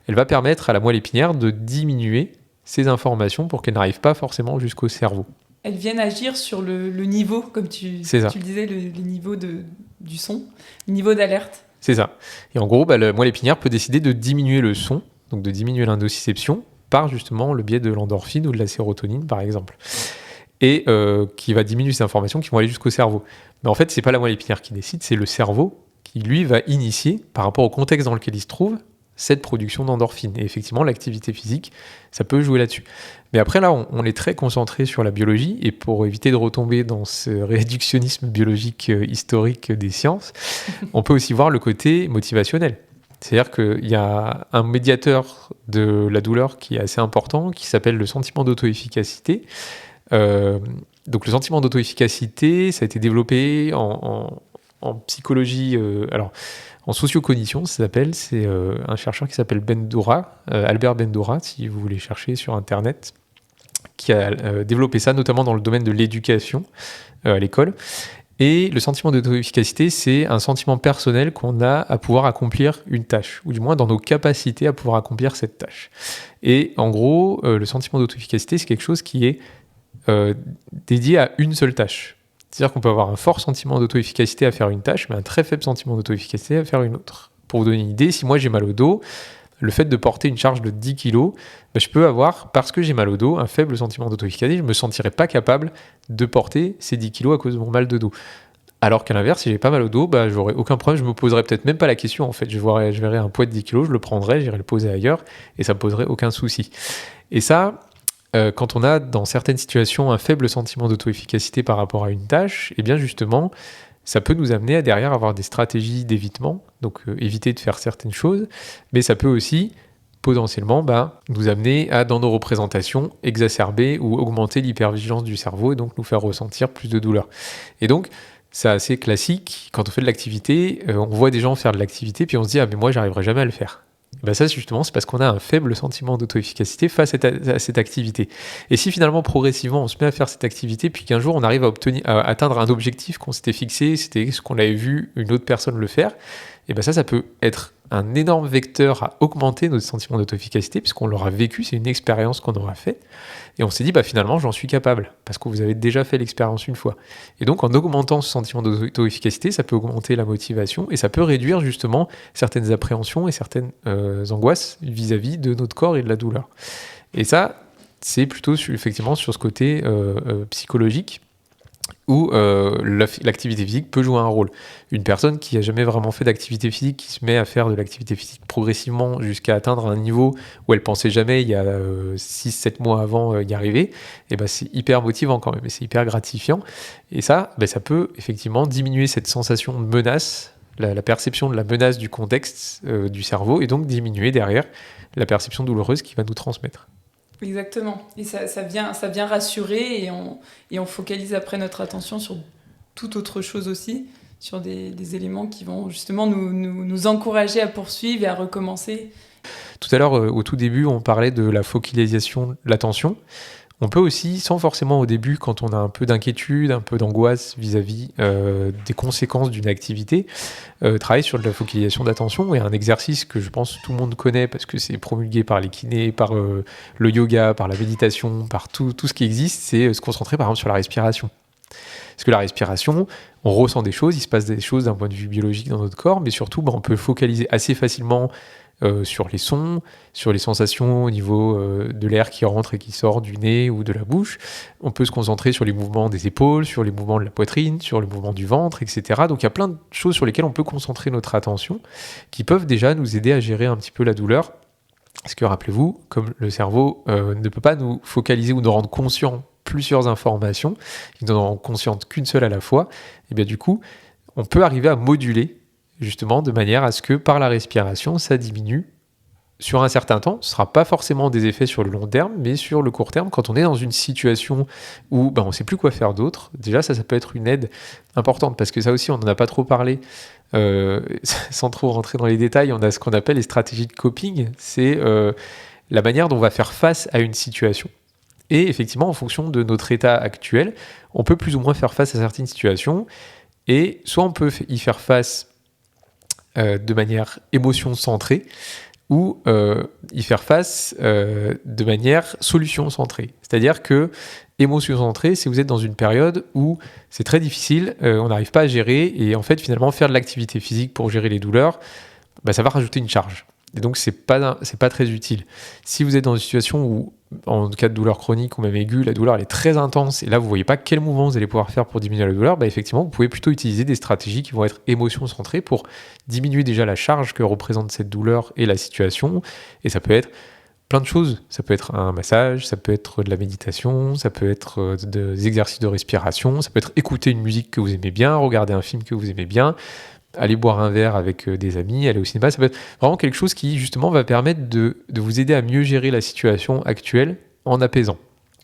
elle va permettre à la moelle épinière de diminuer ces informations pour qu'elles n'arrivent pas forcément jusqu'au cerveau. Elles viennent agir sur le niveau, comme tu le disais, le niveau du son, le niveau d'alerte. C'est ça. Et en gros, la moelle épinière peut décider de diminuer le son, donc de diminuer l'indociception, par justement le biais de l'endorphine ou de la sérotonine, par exemple. Et qui va diminuer ces informations qui vont aller jusqu'au cerveau. Mais en fait, c'est pas la moelle épinière qui décide, c'est le cerveau qui, lui, va initier, par rapport au contexte dans lequel il se trouve, cette production d'endorphine. Et effectivement, l'activité physique, ça peut jouer là-dessus. Mais après, là, on est très concentré sur la biologie, et pour éviter de retomber dans ce réductionnisme biologique historique des sciences, on peut aussi voir le côté motivationnel. C'est-à-dire qu'il y a un médiateur de la douleur qui est assez important, qui s'appelle le sentiment d'auto-efficacité. Donc le sentiment d'auto-efficacité, ça a été développé en psychologie... En sociocognition, ça s'appelle, c'est un chercheur qui s'appelle Albert Bandura, si vous voulez chercher sur Internet, qui a développé ça notamment dans le domaine de l'éducation à l'école. Et le sentiment d'auto-efficacité, c'est un sentiment personnel qu'on a à pouvoir accomplir une tâche, ou du moins dans nos capacités à pouvoir accomplir cette tâche. Et en gros, le sentiment d'auto-efficacité, c'est quelque chose qui est dédié à une seule tâche. C'est-à-dire qu'on peut avoir un fort sentiment d'auto-efficacité à faire une tâche, mais un très faible sentiment d'auto-efficacité à faire une autre. Pour vous donner une idée, si moi j'ai mal au dos, le fait de porter une charge de 10 kg, je peux avoir, parce que j'ai mal au dos, un faible sentiment d'auto-efficacité. Je ne me sentirais pas capable de porter ces 10 kg à cause de mon mal de dos. Alors qu'à l'inverse, si j'ai pas mal au dos, j'aurais aucun problème, je me poserais peut-être même pas la question en fait. Je verrais un poids de 10 kg, je le prendrais, j'irais le poser ailleurs et ça me poserait aucun souci. Et ça, quand on a dans certaines situations un faible sentiment d'auto-efficacité par rapport à une tâche, eh bien justement, ça peut nous amener à derrière avoir des stratégies d'évitement, donc éviter de faire certaines choses, mais ça peut aussi potentiellement nous amener à, dans nos représentations, exacerber ou augmenter l'hypervigilance du cerveau et donc nous faire ressentir plus de douleur. Et donc, c'est assez classique, quand on fait de l'activité, on voit des gens faire de l'activité, puis on se dit « Ah, mais moi, j'arriverai jamais à le faire ». Ça, justement, c'est parce qu'on a un faible sentiment d'auto-efficacité face à cette activité. Et si finalement, progressivement, on se met à faire cette activité, puis qu'un jour, on arrive à atteindre un objectif qu'on s'était fixé, c'était ce qu'on avait vu une autre personne le faire, et ça peut être un énorme vecteur à augmenter notre sentiment d'auto-efficacité, puisqu'on l'aura vécu, c'est une expérience qu'on aura faite. Et on s'est dit, finalement, j'en suis capable, parce que vous avez déjà fait l'expérience une fois. Et donc, en augmentant ce sentiment d'auto-efficacité, ça peut augmenter la motivation, et ça peut réduire justement certaines appréhensions et certaines angoisses vis-à-vis de notre corps et de la douleur. Et ça, c'est plutôt effectivement sur ce côté psychologique, où l'activité physique peut jouer un rôle. Une personne qui n'a jamais vraiment fait d'activité physique, qui se met à faire de l'activité physique progressivement jusqu'à atteindre un niveau où elle pensait jamais, il y a 6-7 mois avant, y arriver, c'est hyper motivant quand même, et c'est hyper gratifiant. Et ça, ça peut effectivement diminuer cette sensation de menace, la perception de la menace du contexte du cerveau, et donc diminuer derrière la perception douloureuse qu'il va nous transmettre. Exactement. Et ça vient rassurer et on focalise après notre attention sur toute autre chose aussi, sur des éléments qui vont justement nous encourager à poursuivre et à recommencer. Tout à l'heure, au tout début, on parlait de la focalisation de l'attention. On peut aussi, sans forcément au début, quand on a un peu d'inquiétude, un peu d'angoisse vis-à-vis des conséquences d'une activité, travailler sur de la focalisation d'attention. Et un exercice que je pense que tout le monde connaît parce que c'est promulgué par les kinés, par le yoga, par la méditation, par tout ce qui existe, c'est se concentrer par exemple sur la respiration. Parce que la respiration, on ressent des choses, il se passe des choses d'un point de vue biologique dans notre corps, mais surtout on peut focaliser assez facilement sur les sons, sur les sensations au niveau de l'air qui rentre et qui sort du nez ou de la bouche. On peut se concentrer sur les mouvements des épaules, sur les mouvements de la poitrine, sur le mouvement du ventre, etc. Donc il y a plein de choses sur lesquelles on peut concentrer notre attention qui peuvent déjà nous aider à gérer un petit peu la douleur. Parce que rappelez-vous, comme le cerveau ne peut pas nous focaliser ou nous rendre conscients plusieurs informations, il ne rend consciente qu'une seule à la fois, et bien du coup, on peut arriver à moduler justement de manière à ce que par la respiration, ça diminue sur un certain temps. Ce ne sera pas forcément des effets sur le long terme, mais sur le court terme, quand on est dans une situation où on ne sait plus quoi faire d'autre, déjà ça peut être une aide importante, parce que ça aussi, on n'en a pas trop parlé, sans trop rentrer dans les détails, on a ce qu'on appelle les stratégies de coping, c'est la manière dont on va faire face à une situation. Et effectivement, en fonction de notre état actuel, on peut plus ou moins faire face à certaines situations, et soit on peut y faire face de manière émotion-centrée, ou y faire face de manière solution-centrée. C'est-à-dire que émotion-centrée, c'est vous êtes dans une période où c'est très difficile, on n'arrive pas à gérer, et en fait, finalement, faire de l'activité physique pour gérer les douleurs, ça va rajouter une charge. Et donc, c'est pas très utile. Si vous êtes dans une situation où, en cas de douleur chronique ou même aiguë, la douleur elle est très intense, et là, vous ne voyez pas quel mouvement vous allez pouvoir faire pour diminuer la douleur, effectivement, vous pouvez plutôt utiliser des stratégies qui vont être émotion-centrées pour diminuer déjà la charge que représente cette douleur et la situation. Et ça peut être plein de choses. Ça peut être un massage, ça peut être de la méditation, ça peut être des exercices de respiration, ça peut être écouter une musique que vous aimez bien, regarder un film que vous aimez bien, aller boire un verre avec des amis, aller au cinéma. Ça peut être vraiment quelque chose qui, justement, va permettre de vous aider à mieux gérer la situation actuelle en apaisant.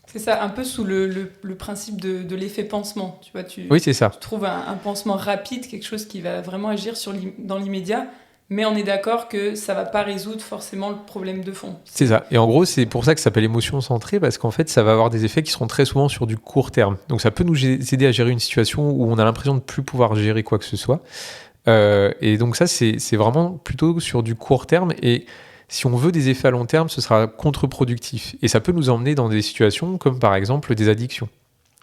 C'est ça, un peu sous le principe de l'effet pansement. Tu vois, oui, c'est ça. Tu trouves un pansement rapide, quelque chose qui va vraiment agir dans l'immédiat, mais on est d'accord que ça va pas résoudre forcément le problème de fond. C'est ça. Et en gros, c'est pour ça que ça s'appelle émotion centrée, parce qu'en fait, ça va avoir des effets qui seront très souvent sur du court terme. Donc ça peut nous aider à gérer une situation où on a l'impression de ne plus pouvoir gérer quoi que ce soit. Et donc ça, c'est vraiment plutôt sur du court terme. Et si on veut des effets à long terme, ce sera contre-productif. Et ça peut nous emmener dans des situations comme par exemple des addictions.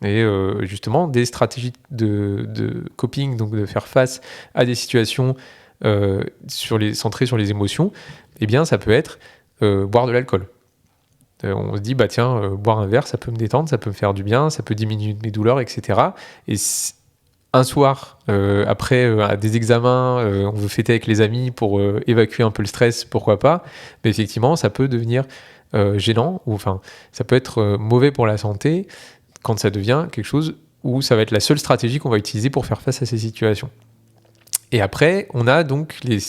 Et justement, des stratégies de coping, donc de faire face à des situations centrées sur les émotions, eh bien, ça peut être boire de l'alcool. On se dit, bah tiens, boire un verre, ça peut me détendre, ça peut me faire du bien, ça peut diminuer mes douleurs, etc. Et un soir, après des examens, on veut fêter avec les amis pour évacuer un peu le stress, pourquoi pas. Mais effectivement, ça peut devenir gênant, ou enfin, ça peut être mauvais pour la santé quand ça devient quelque chose où ça va être la seule stratégie qu'on va utiliser pour faire face à ces situations. Et après, on a donc les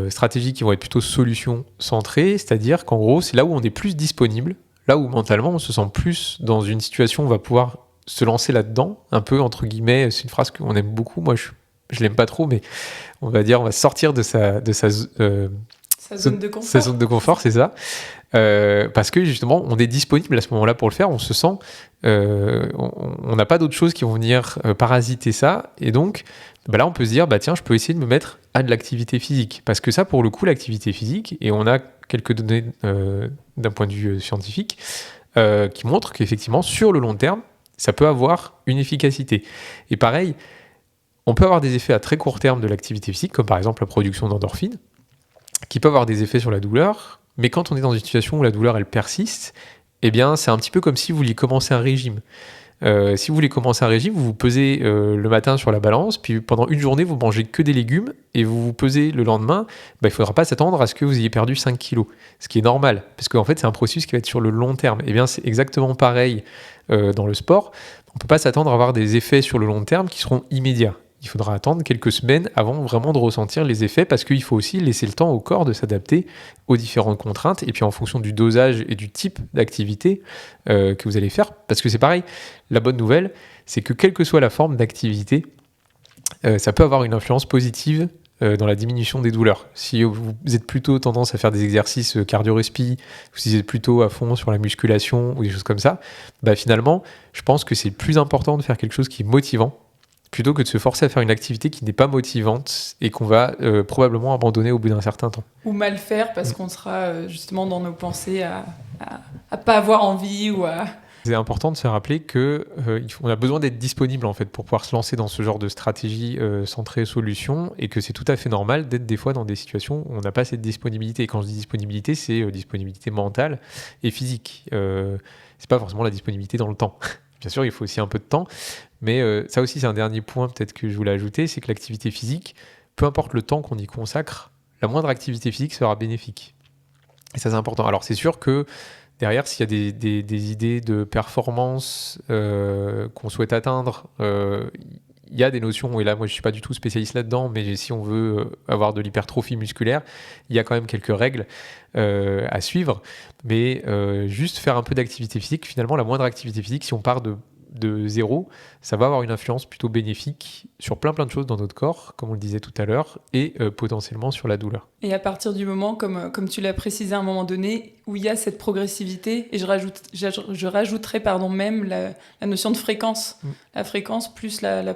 stratégies qui vont être plutôt solutions centrées, c'est-à-dire qu'en gros, c'est là où on est plus disponible, là où mentalement on se sent plus dans une situation où on va pouvoir se lancer là-dedans, un peu entre guillemets, c'est une phrase qu'on aime beaucoup, moi je l'aime pas trop, mais on va dire on va sortir de sa zone de confort. Sa zone de confort, c'est ça. Parce que justement, on est disponible à ce moment-là pour le faire, on se sent, on n'a pas d'autres choses qui vont venir parasiter ça, et donc bah là on peut se dire, bah tiens, je peux essayer de me mettre à de l'activité physique, parce que ça pour le coup, l'activité physique, et on a quelques données d'un point de vue scientifique, qui montrent qu'effectivement, sur le long terme, ça peut avoir une efficacité. Et pareil, on peut avoir des effets à très court terme de l'activité physique, comme par exemple la production d'endorphines, qui peut avoir des effets sur la douleur, mais quand on est dans une situation où la douleur elle persiste, eh bien c'est un petit peu comme si vous vouliez commencer un régime. Si vous voulez commencer un régime, vous vous pesez le matin sur la balance, puis pendant une journée vous mangez que des légumes, et vous vous pesez le lendemain, bah, il ne faudra pas s'attendre à ce que vous ayez perdu 5 kilos, ce qui est normal, parce qu'en fait c'est un processus qui va être sur le long terme. Eh bien c'est exactement pareil dans le sport, on ne peut pas s'attendre à avoir des effets sur le long terme qui seront immédiats. Il faudra attendre quelques semaines avant vraiment de ressentir les effets, parce qu'il faut aussi laisser le temps au corps de s'adapter aux différentes contraintes, et puis en fonction du dosage et du type d'activité que vous allez faire. Parce que c'est pareil, la bonne nouvelle, c'est que quelle que soit la forme d'activité, ça peut avoir une influence positive dans la diminution des douleurs. Si vous êtes plutôt tendance à faire des exercices cardio-respi, ou si vous êtes plutôt à fond sur la musculation ou des choses comme ça, bah finalement, je pense que c'est plus important de faire quelque chose qui est motivant, plutôt que de se forcer à faire une activité qui n'est pas motivante et qu'on va probablement abandonner au bout d'un certain temps. Ou mal faire parce qu'on sera justement dans nos pensées à pas avoir envie ou à... C'est important de se rappeler qu'on a besoin d'être disponible en fait pour pouvoir se lancer dans ce genre de stratégie centrée solution, et que c'est tout à fait normal d'être des fois dans des situations où on n'a pas cette disponibilité. Et quand je dis disponibilité, c'est disponibilité mentale et physique. C'est pas forcément la disponibilité dans le temps. Bien sûr, il faut aussi un peu de temps, mais ça aussi c'est un dernier point peut-être que je voulais ajouter, c'est que l'activité physique, peu importe le temps qu'on y consacre, la moindre activité physique sera bénéfique. Et ça c'est important. Alors c'est sûr que derrière, s'il y a des idées de performance qu'on souhaite atteindre, il y a des notions, et là moi je ne suis pas du tout spécialiste là-dedans, mais si on veut avoir de l'hypertrophie musculaire, il y a quand même quelques règles à suivre, mais juste faire un peu d'activité physique, finalement la moindre activité physique, si on part de zéro, ça va avoir une influence plutôt bénéfique sur plein de choses dans notre corps, comme on le disait tout à l'heure, et potentiellement sur la douleur. Et à partir du moment, comme tu l'as précisé à un moment donné, où il y a cette progressivité, et je rajouterais même la notion de fréquence. La fréquence plus la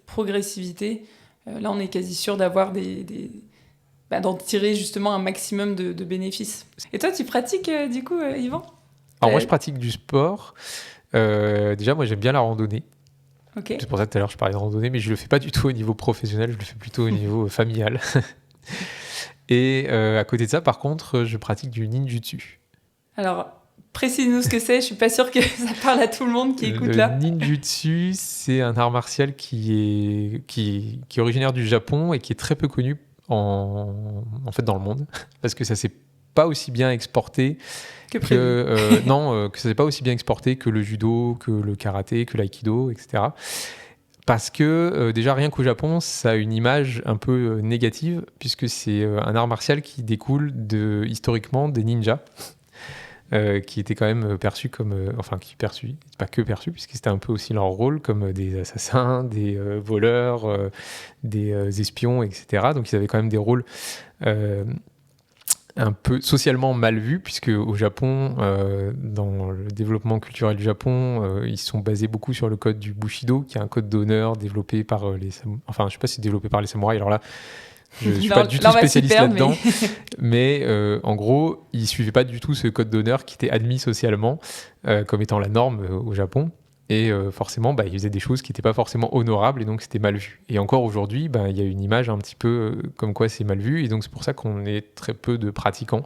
progressivité. Là, on est quasi sûr d'avoir d'en tirer justement un maximum de bénéfices. Et toi, tu pratiques du coup, Yvan ? Alors moi, je pratique du sport. Déjà, moi, j'aime bien la randonnée. Okay. C'est pour ça que tout à l'heure, je parlais de randonnée, mais je le fais pas du tout au niveau professionnel, je le fais plutôt au niveau familial. Et à côté de ça, par contre, je pratique du ninjutsu. Alors, précise-nous ce que c'est, je suis pas sûre que ça parle à tout le monde qui écoute là. Le ninjutsu, c'est un art martial qui est originaire du Japon et qui est très peu connu en fait dans le monde, parce que ça s'est pas aussi bien exporté que ça s'est pas aussi bien exporté que le judo, que le karaté, que l'aïkido, etc. Parce que déjà rien qu'au Japon, ça a une image un peu négative, puisque c'est un art martial qui découle historiquement des ninjas. qui étaient quand même perçus comme... pas que perçus, puisque c'était un peu aussi leur rôle, comme des assassins, des voleurs, des espions, etc. Donc ils avaient quand même des rôles un peu socialement mal vus, puisque au Japon, dans le développement culturel du Japon, ils sont basés beaucoup sur le code du Bushido, qui est un code d'honneur développé par les samouraïs. Enfin, je sais pas si c'est développé par les samouraïs, alors là, je ne suis pas du tout spécialiste là-dedans, mais en gros, ils ne suivaient pas du tout ce code d'honneur qui était admis socialement comme étant la norme au Japon. Et forcément, ils faisaient des choses qui n'étaient pas forcément honorables et donc c'était mal vu. Et encore aujourd'hui, il y a une image un petit peu comme quoi c'est mal vu et donc c'est pour ça qu'on est très peu de pratiquants.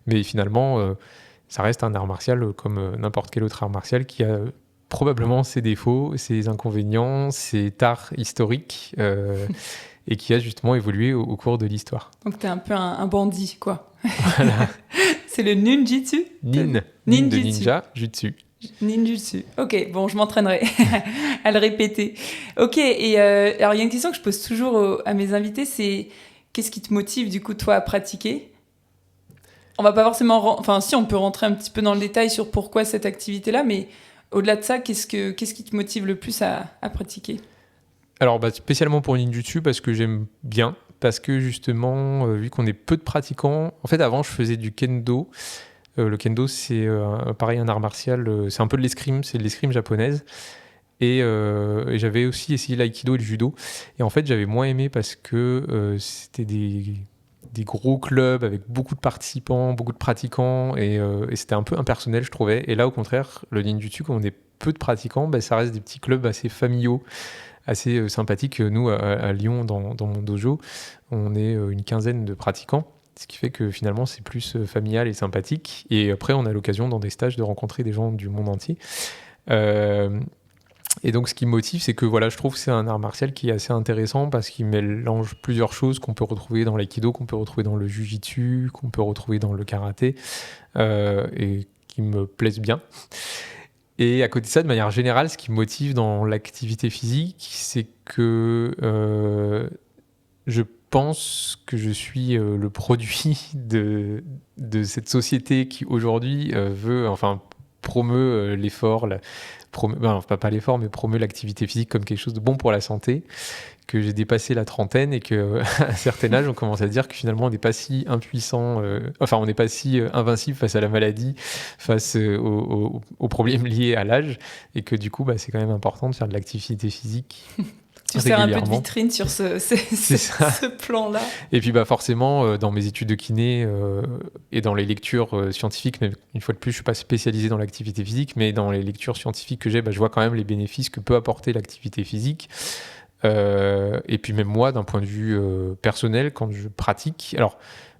Mais finalement, ça reste un art martial comme n'importe quel autre art martial qui a probablement ses défauts, ses inconvénients, ses tares historiques et qui a justement évolué au cours de l'histoire. Donc t'es un peu un bandit, quoi. Voilà. C'est le ninjutsu. Nin de ninja, jutsu. Ninjutsu. Ok, bon, je m'entraînerai à le répéter. Ok, et alors il y a une question que je pose toujours à mes invités, c'est qu'est-ce qui te motive du coup toi à pratiquer ? On va pas forcément, enfin si on peut rentrer un petit peu dans le détail sur pourquoi cette activité-là, mais au-delà de ça, qu'est-ce qui te motive le plus à pratiquer ? Alors spécialement pour ninjutsu parce que j'aime bien, parce que justement vu qu'on est peu de pratiquants, en fait avant je faisais du kendo. Le kendo, c'est pareil, un art martial, c'est un peu de l'escrime, c'est de l'escrime japonaise. Et j'avais aussi essayé l'aïkido et le judo. Et en fait, j'avais moins aimé parce que c'était des gros clubs avec beaucoup de participants, beaucoup de pratiquants, et c'était un peu impersonnel, je trouvais. Et là, au contraire, le ninjutsu, quand on est peu de pratiquants, ça reste des petits clubs assez familiaux, assez sympathiques. Nous, à Lyon, dans mon dojo, on est une quinzaine de pratiquants. Ce qui fait que finalement, c'est plus familial et sympathique. Et après, on a l'occasion, dans des stages, de rencontrer des gens du monde entier. Et donc, ce qui me motive, c'est que voilà, je trouve que c'est un art martial qui est assez intéressant parce qu'il mélange plusieurs choses qu'on peut retrouver dans l'aïkido, qu'on peut retrouver dans le jujitsu, qu'on peut retrouver dans le karaté, et qui me plaisent bien. Et à côté de ça, de manière générale, ce qui me motive dans l'activité physique, c'est que je pense que je suis le produit de cette société qui aujourd'hui promeut l'effort, pas l'effort, mais promeut l'activité physique comme quelque chose de bon pour la santé, que j'ai dépassé la trentaine et qu'à un certain âge, on commence à dire que finalement, on n'est pas si impuissant, on n'est pas si invincible face à la maladie, face aux problèmes liés à l'âge, et que du coup, c'est quand même important de faire de l'activité physique. Tu sers un peu de vitrine sur ce plan-là. Et puis forcément, dans mes études de kiné et dans les lectures scientifiques, mais une fois de plus, je ne suis pas spécialisé dans l'activité physique, mais dans les lectures scientifiques que j'ai, je vois quand même les bénéfices que peut apporter l'activité physique. Et puis même moi, d'un point de vue personnel, quand je pratique... Alors,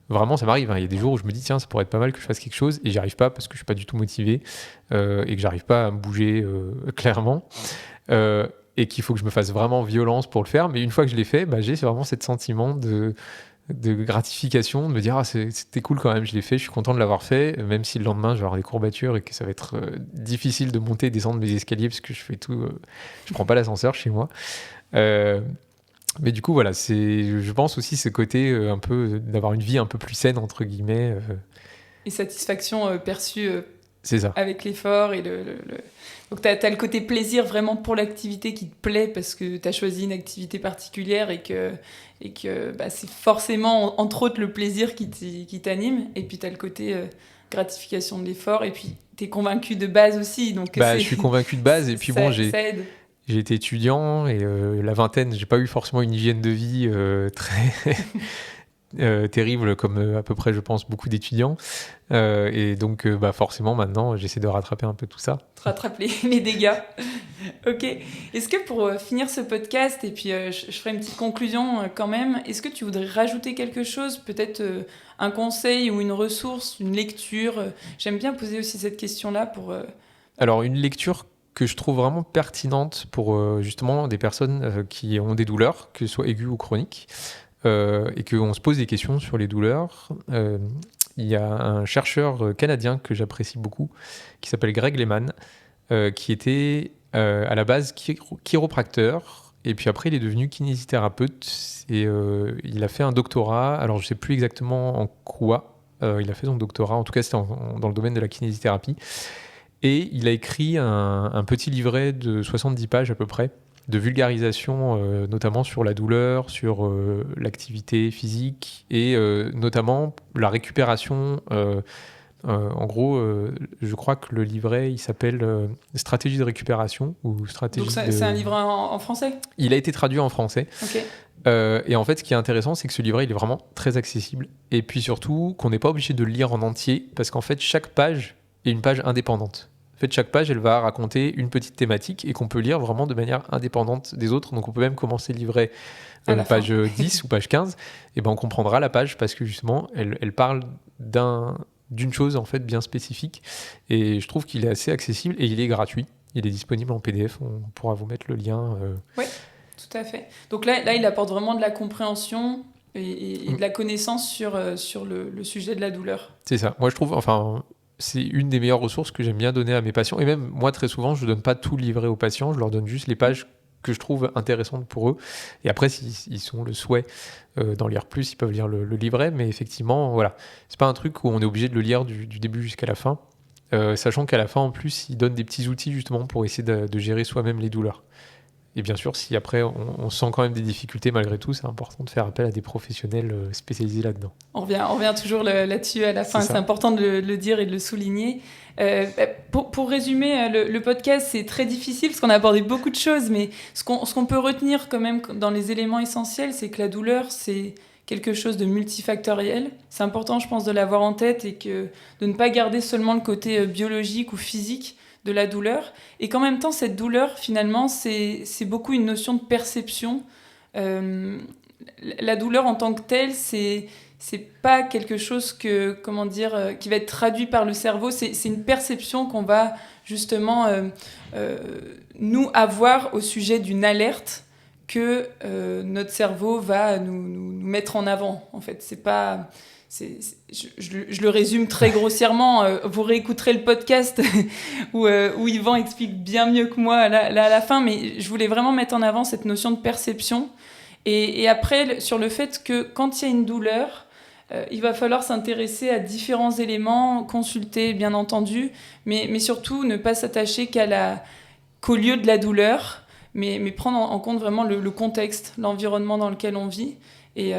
vraiment, ça m'arrive. Il y a des jours où je me dis, tiens, ça pourrait être pas mal que je fasse quelque chose, et j'y arrive pas parce que je suis pas du tout motivé et que j'arrive pas à me bouger clairement. Et qu'il faut que je me fasse vraiment violence pour le faire. Mais une fois que je l'ai fait, j'ai vraiment ce sentiment de gratification, de me dire c'était cool quand même, je l'ai fait, je suis content de l'avoir fait, même si le lendemain je vais avoir des courbatures et que ça va être difficile de monter et descendre mes escaliers parce que je fais tout, je prends pas l'ascenseur chez moi. Mais du coup, voilà, je pense aussi ce côté un peu d'avoir une vie un peu plus saine, entre guillemets. Et satisfaction perçue c'est ça. Avec l'effort et Donc, tu as le côté plaisir vraiment pour l'activité qui te plaît parce que tu as choisi une activité particulière et que c'est forcément, entre autres, le plaisir qui t'anime. Et puis, tu as le côté gratification de l'effort. Et puis, tu es convaincu de base aussi. Donc, je suis convaincu de base. Et puis, j'ai été étudiant et la vingtaine, j'ai pas eu forcément une hygiène de vie très... terrible comme à peu près je pense beaucoup d'étudiants et donc forcément maintenant j'essaie de rattraper un peu tout ça. Rattraper les dégâts. Ok, est-ce que pour finir ce podcast et puis je ferai une petite conclusion quand même, est-ce que tu voudrais rajouter quelque chose, peut-être un conseil ou une ressource, une lecture? J'aime bien poser aussi cette question là pour Alors une lecture que je trouve vraiment pertinente pour justement des personnes qui ont des douleurs, que ce soit aiguës ou chroniques, et qu'on se pose des questions sur les douleurs. Il y a un chercheur canadien que j'apprécie beaucoup, qui s'appelle Greg Lehman, qui était à la base chiropracteur, et puis après il est devenu kinésithérapeute, et il a fait un doctorat, alors je ne sais plus exactement en quoi, Il a fait son doctorat, en tout cas c'était dans le domaine de la kinésithérapie. Et il a écrit un petit livret de 70 pages à peu près, de vulgarisation, notamment sur la douleur, sur l'activité physique et notamment la récupération. En gros, je crois que le livret, il s'appelle Stratégie de récupération ou stratégie. Donc c'est un livre en français ? Il a été traduit en français. Ok. Et en fait, ce qui est intéressant, c'est que ce livret, il est vraiment très accessible. Et puis surtout, qu'on n'est pas obligé de le lire en entier, parce qu'en fait, chaque page est une page indépendante. En fait, chaque page, elle va raconter une petite thématique et qu'on peut lire vraiment de manière indépendante des autres. Donc, on peut même commencer le livret page 10 ou page 15. Et ben, on comprendra la page parce que justement, elle parle d'une chose en fait bien spécifique. Et je trouve qu'il est assez accessible et il est gratuit. Il est disponible en PDF. On pourra vous mettre le lien. Oui, tout à fait. Donc là, il apporte vraiment de la compréhension et de la connaissance sur le sujet de la douleur. C'est ça. Moi, je trouve... c'est une des meilleures ressources que j'aime bien donner à mes patients. Et même moi, très souvent, je ne donne pas tout le livret aux patients. Je leur donne juste les pages que je trouve intéressantes pour eux. Et après, s'ils ont le souhait d'en lire plus, ils peuvent lire le livret. Mais effectivement, voilà. C'est pas un truc où on est obligé de le lire du début jusqu'à la fin. Sachant qu'à la fin, en plus, il donne des petits outils justement pour essayer de gérer soi-même les douleurs. Et bien sûr, si après on sent quand même des difficultés malgré tout, c'est important de faire appel à des professionnels spécialisés là-dedans. On revient toujours là-dessus à la fin, c'est important de le dire et de le souligner. Pour résumer, le podcast, c'est très difficile parce qu'on a abordé beaucoup de choses, mais ce qu'on peut retenir quand même dans les éléments essentiels, c'est que la douleur, c'est quelque chose de multifactoriel. C'est important, je pense, de l'avoir en tête et de ne pas garder seulement le côté biologique ou physique de la douleur, et qu'en même temps, cette douleur, finalement, c'est beaucoup une notion de perception. La douleur en tant que telle, c'est pas quelque chose qui va être traduit par le cerveau, c'est une perception qu'on va justement nous avoir au sujet d'une alerte que notre cerveau va nous mettre en avant. En fait, c'est pas... Je le résume très grossièrement. Vous réécouterez le podcast où Yvan explique bien mieux que moi à la fin, mais je voulais vraiment mettre en avant cette notion de perception. Et après, sur le fait que quand il y a une douleur, il va falloir s'intéresser à différents éléments, consulter bien entendu, mais surtout ne pas s'attacher qu'au lieu de la douleur, mais prendre en compte vraiment le contexte, l'environnement dans lequel on vit. Et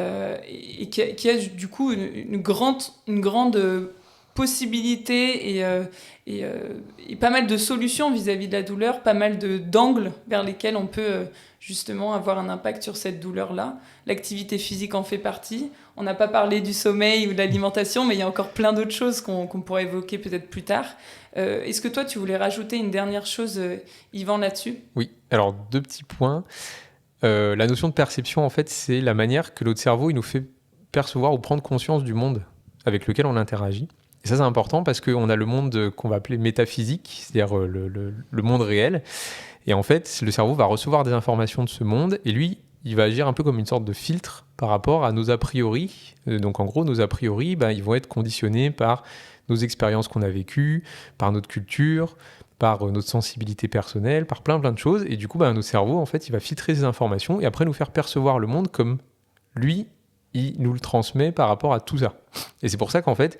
qui a du coup une grande possibilité et pas mal de solutions vis-à-vis de la douleur, pas mal d'angles vers lesquels on peut justement avoir un impact sur cette douleur-là. L'activité physique en fait partie. On n'a pas parlé du sommeil ou de l'alimentation, mais il y a encore plein d'autres choses qu'on pourra évoquer peut-être plus tard. Est-ce que toi, tu voulais rajouter une dernière chose, Yvan, là-dessus ? Oui, alors 2 petits points. La notion de perception, en fait, c'est la manière que notre cerveau il nous fait percevoir ou prendre conscience du monde avec lequel on interagit. Et ça, c'est important parce qu'on a le monde qu'on va appeler métaphysique, c'est-à-dire le monde réel. Et en fait, le cerveau va recevoir des informations de ce monde et lui, il va agir un peu comme une sorte de filtre par rapport à nos a priori. Donc en gros, nos a priori, ils vont être conditionnés par nos expériences qu'on a vécues, par notre culture, par notre sensibilité personnelle, par plein de choses. Et du coup, notre cerveau, en fait, il va filtrer ces informations et après nous faire percevoir le monde comme lui, il nous le transmet par rapport à tout ça. Et c'est pour ça qu'en fait,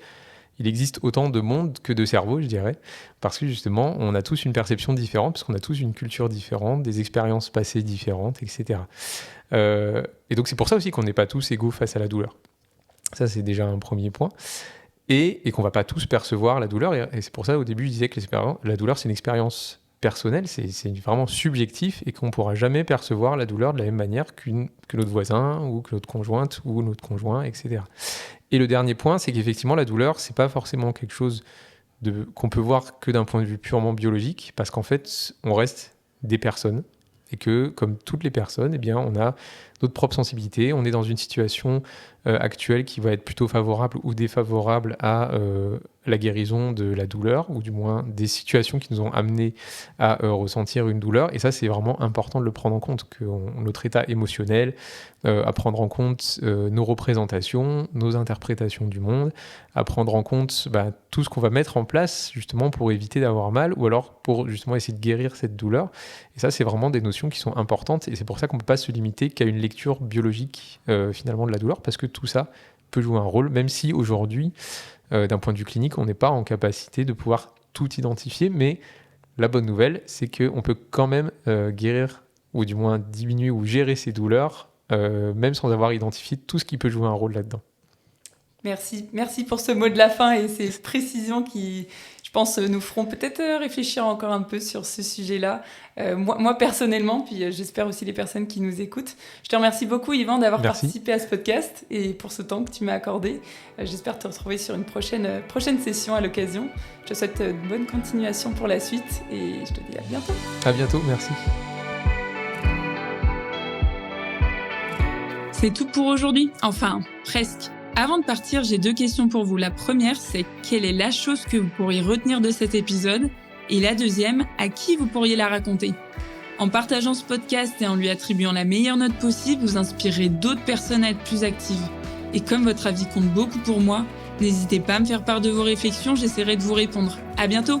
il existe autant de mondes que de cerveaux, je dirais, parce que justement, on a tous une perception différente, parce qu'on a tous une culture différente, des expériences passées différentes, etc. Et donc, c'est pour ça aussi qu'on n'est pas tous égaux face à la douleur. Ça, c'est déjà un premier point. Et qu'on ne va pas tous percevoir la douleur. Et c'est pour ça, au début, je disais que la douleur, c'est une expérience personnelle, c'est vraiment subjectif et qu'on ne pourra jamais percevoir la douleur de la même manière que notre voisin ou que notre conjointe ou notre conjoint, etc. Et le dernier point, c'est qu'effectivement, la douleur, ce n'est pas forcément quelque chose qu'on peut voir que d'un point de vue purement biologique, parce qu'en fait, on reste des personnes et que, comme toutes les personnes, eh bien, on a notre propre sensibilité. On est dans une situation actuelle qui va être plutôt favorable ou défavorable à la guérison de la douleur, ou du moins des situations qui nous ont amenés à ressentir une douleur. Et ça, c'est vraiment important de le prendre en compte, que notre état émotionnel, à prendre en compte nos représentations, nos interprétations du monde, à prendre en compte tout ce qu'on va mettre en place justement pour éviter d'avoir mal, ou alors pour justement essayer de guérir cette douleur. Et ça, c'est vraiment des notions qui sont importantes, et c'est pour ça qu'on ne peut pas se limiter qu'à une lecture biologique finalement de la douleur, parce que tout ça peut jouer un rôle, même si aujourd'hui, d'un point de vue clinique, on n'est pas en capacité de pouvoir tout identifier, mais la bonne nouvelle, c'est qu'on peut quand même guérir, ou du moins diminuer ou gérer ces douleurs, même sans avoir identifié tout ce qui peut jouer un rôle là-dedans. Merci pour ce mot de la fin et ces précisions qui, je pense, nous feront peut-être réfléchir encore un peu sur ce sujet-là. Moi personnellement, puis j'espère aussi les personnes qui nous écoutent. Je te remercie beaucoup, Yvan, d'avoir participé à ce podcast et pour ce temps que tu m'as accordé. J'espère te retrouver sur une prochaine session à l'occasion. Je te souhaite une bonne continuation pour la suite et je te dis à bientôt. À bientôt, merci. C'est tout pour aujourd'hui, enfin, presque. Avant de partir, j'ai 2 questions pour vous. La première, c'est quelle est la chose que vous pourriez retenir de cet épisode ? Et la deuxième, à qui vous pourriez la raconter ? En partageant ce podcast et en lui attribuant la meilleure note possible, vous inspirerez d'autres personnes à être plus actives. Et comme votre avis compte beaucoup pour moi, n'hésitez pas à me faire part de vos réflexions, j'essaierai de vous répondre. À bientôt !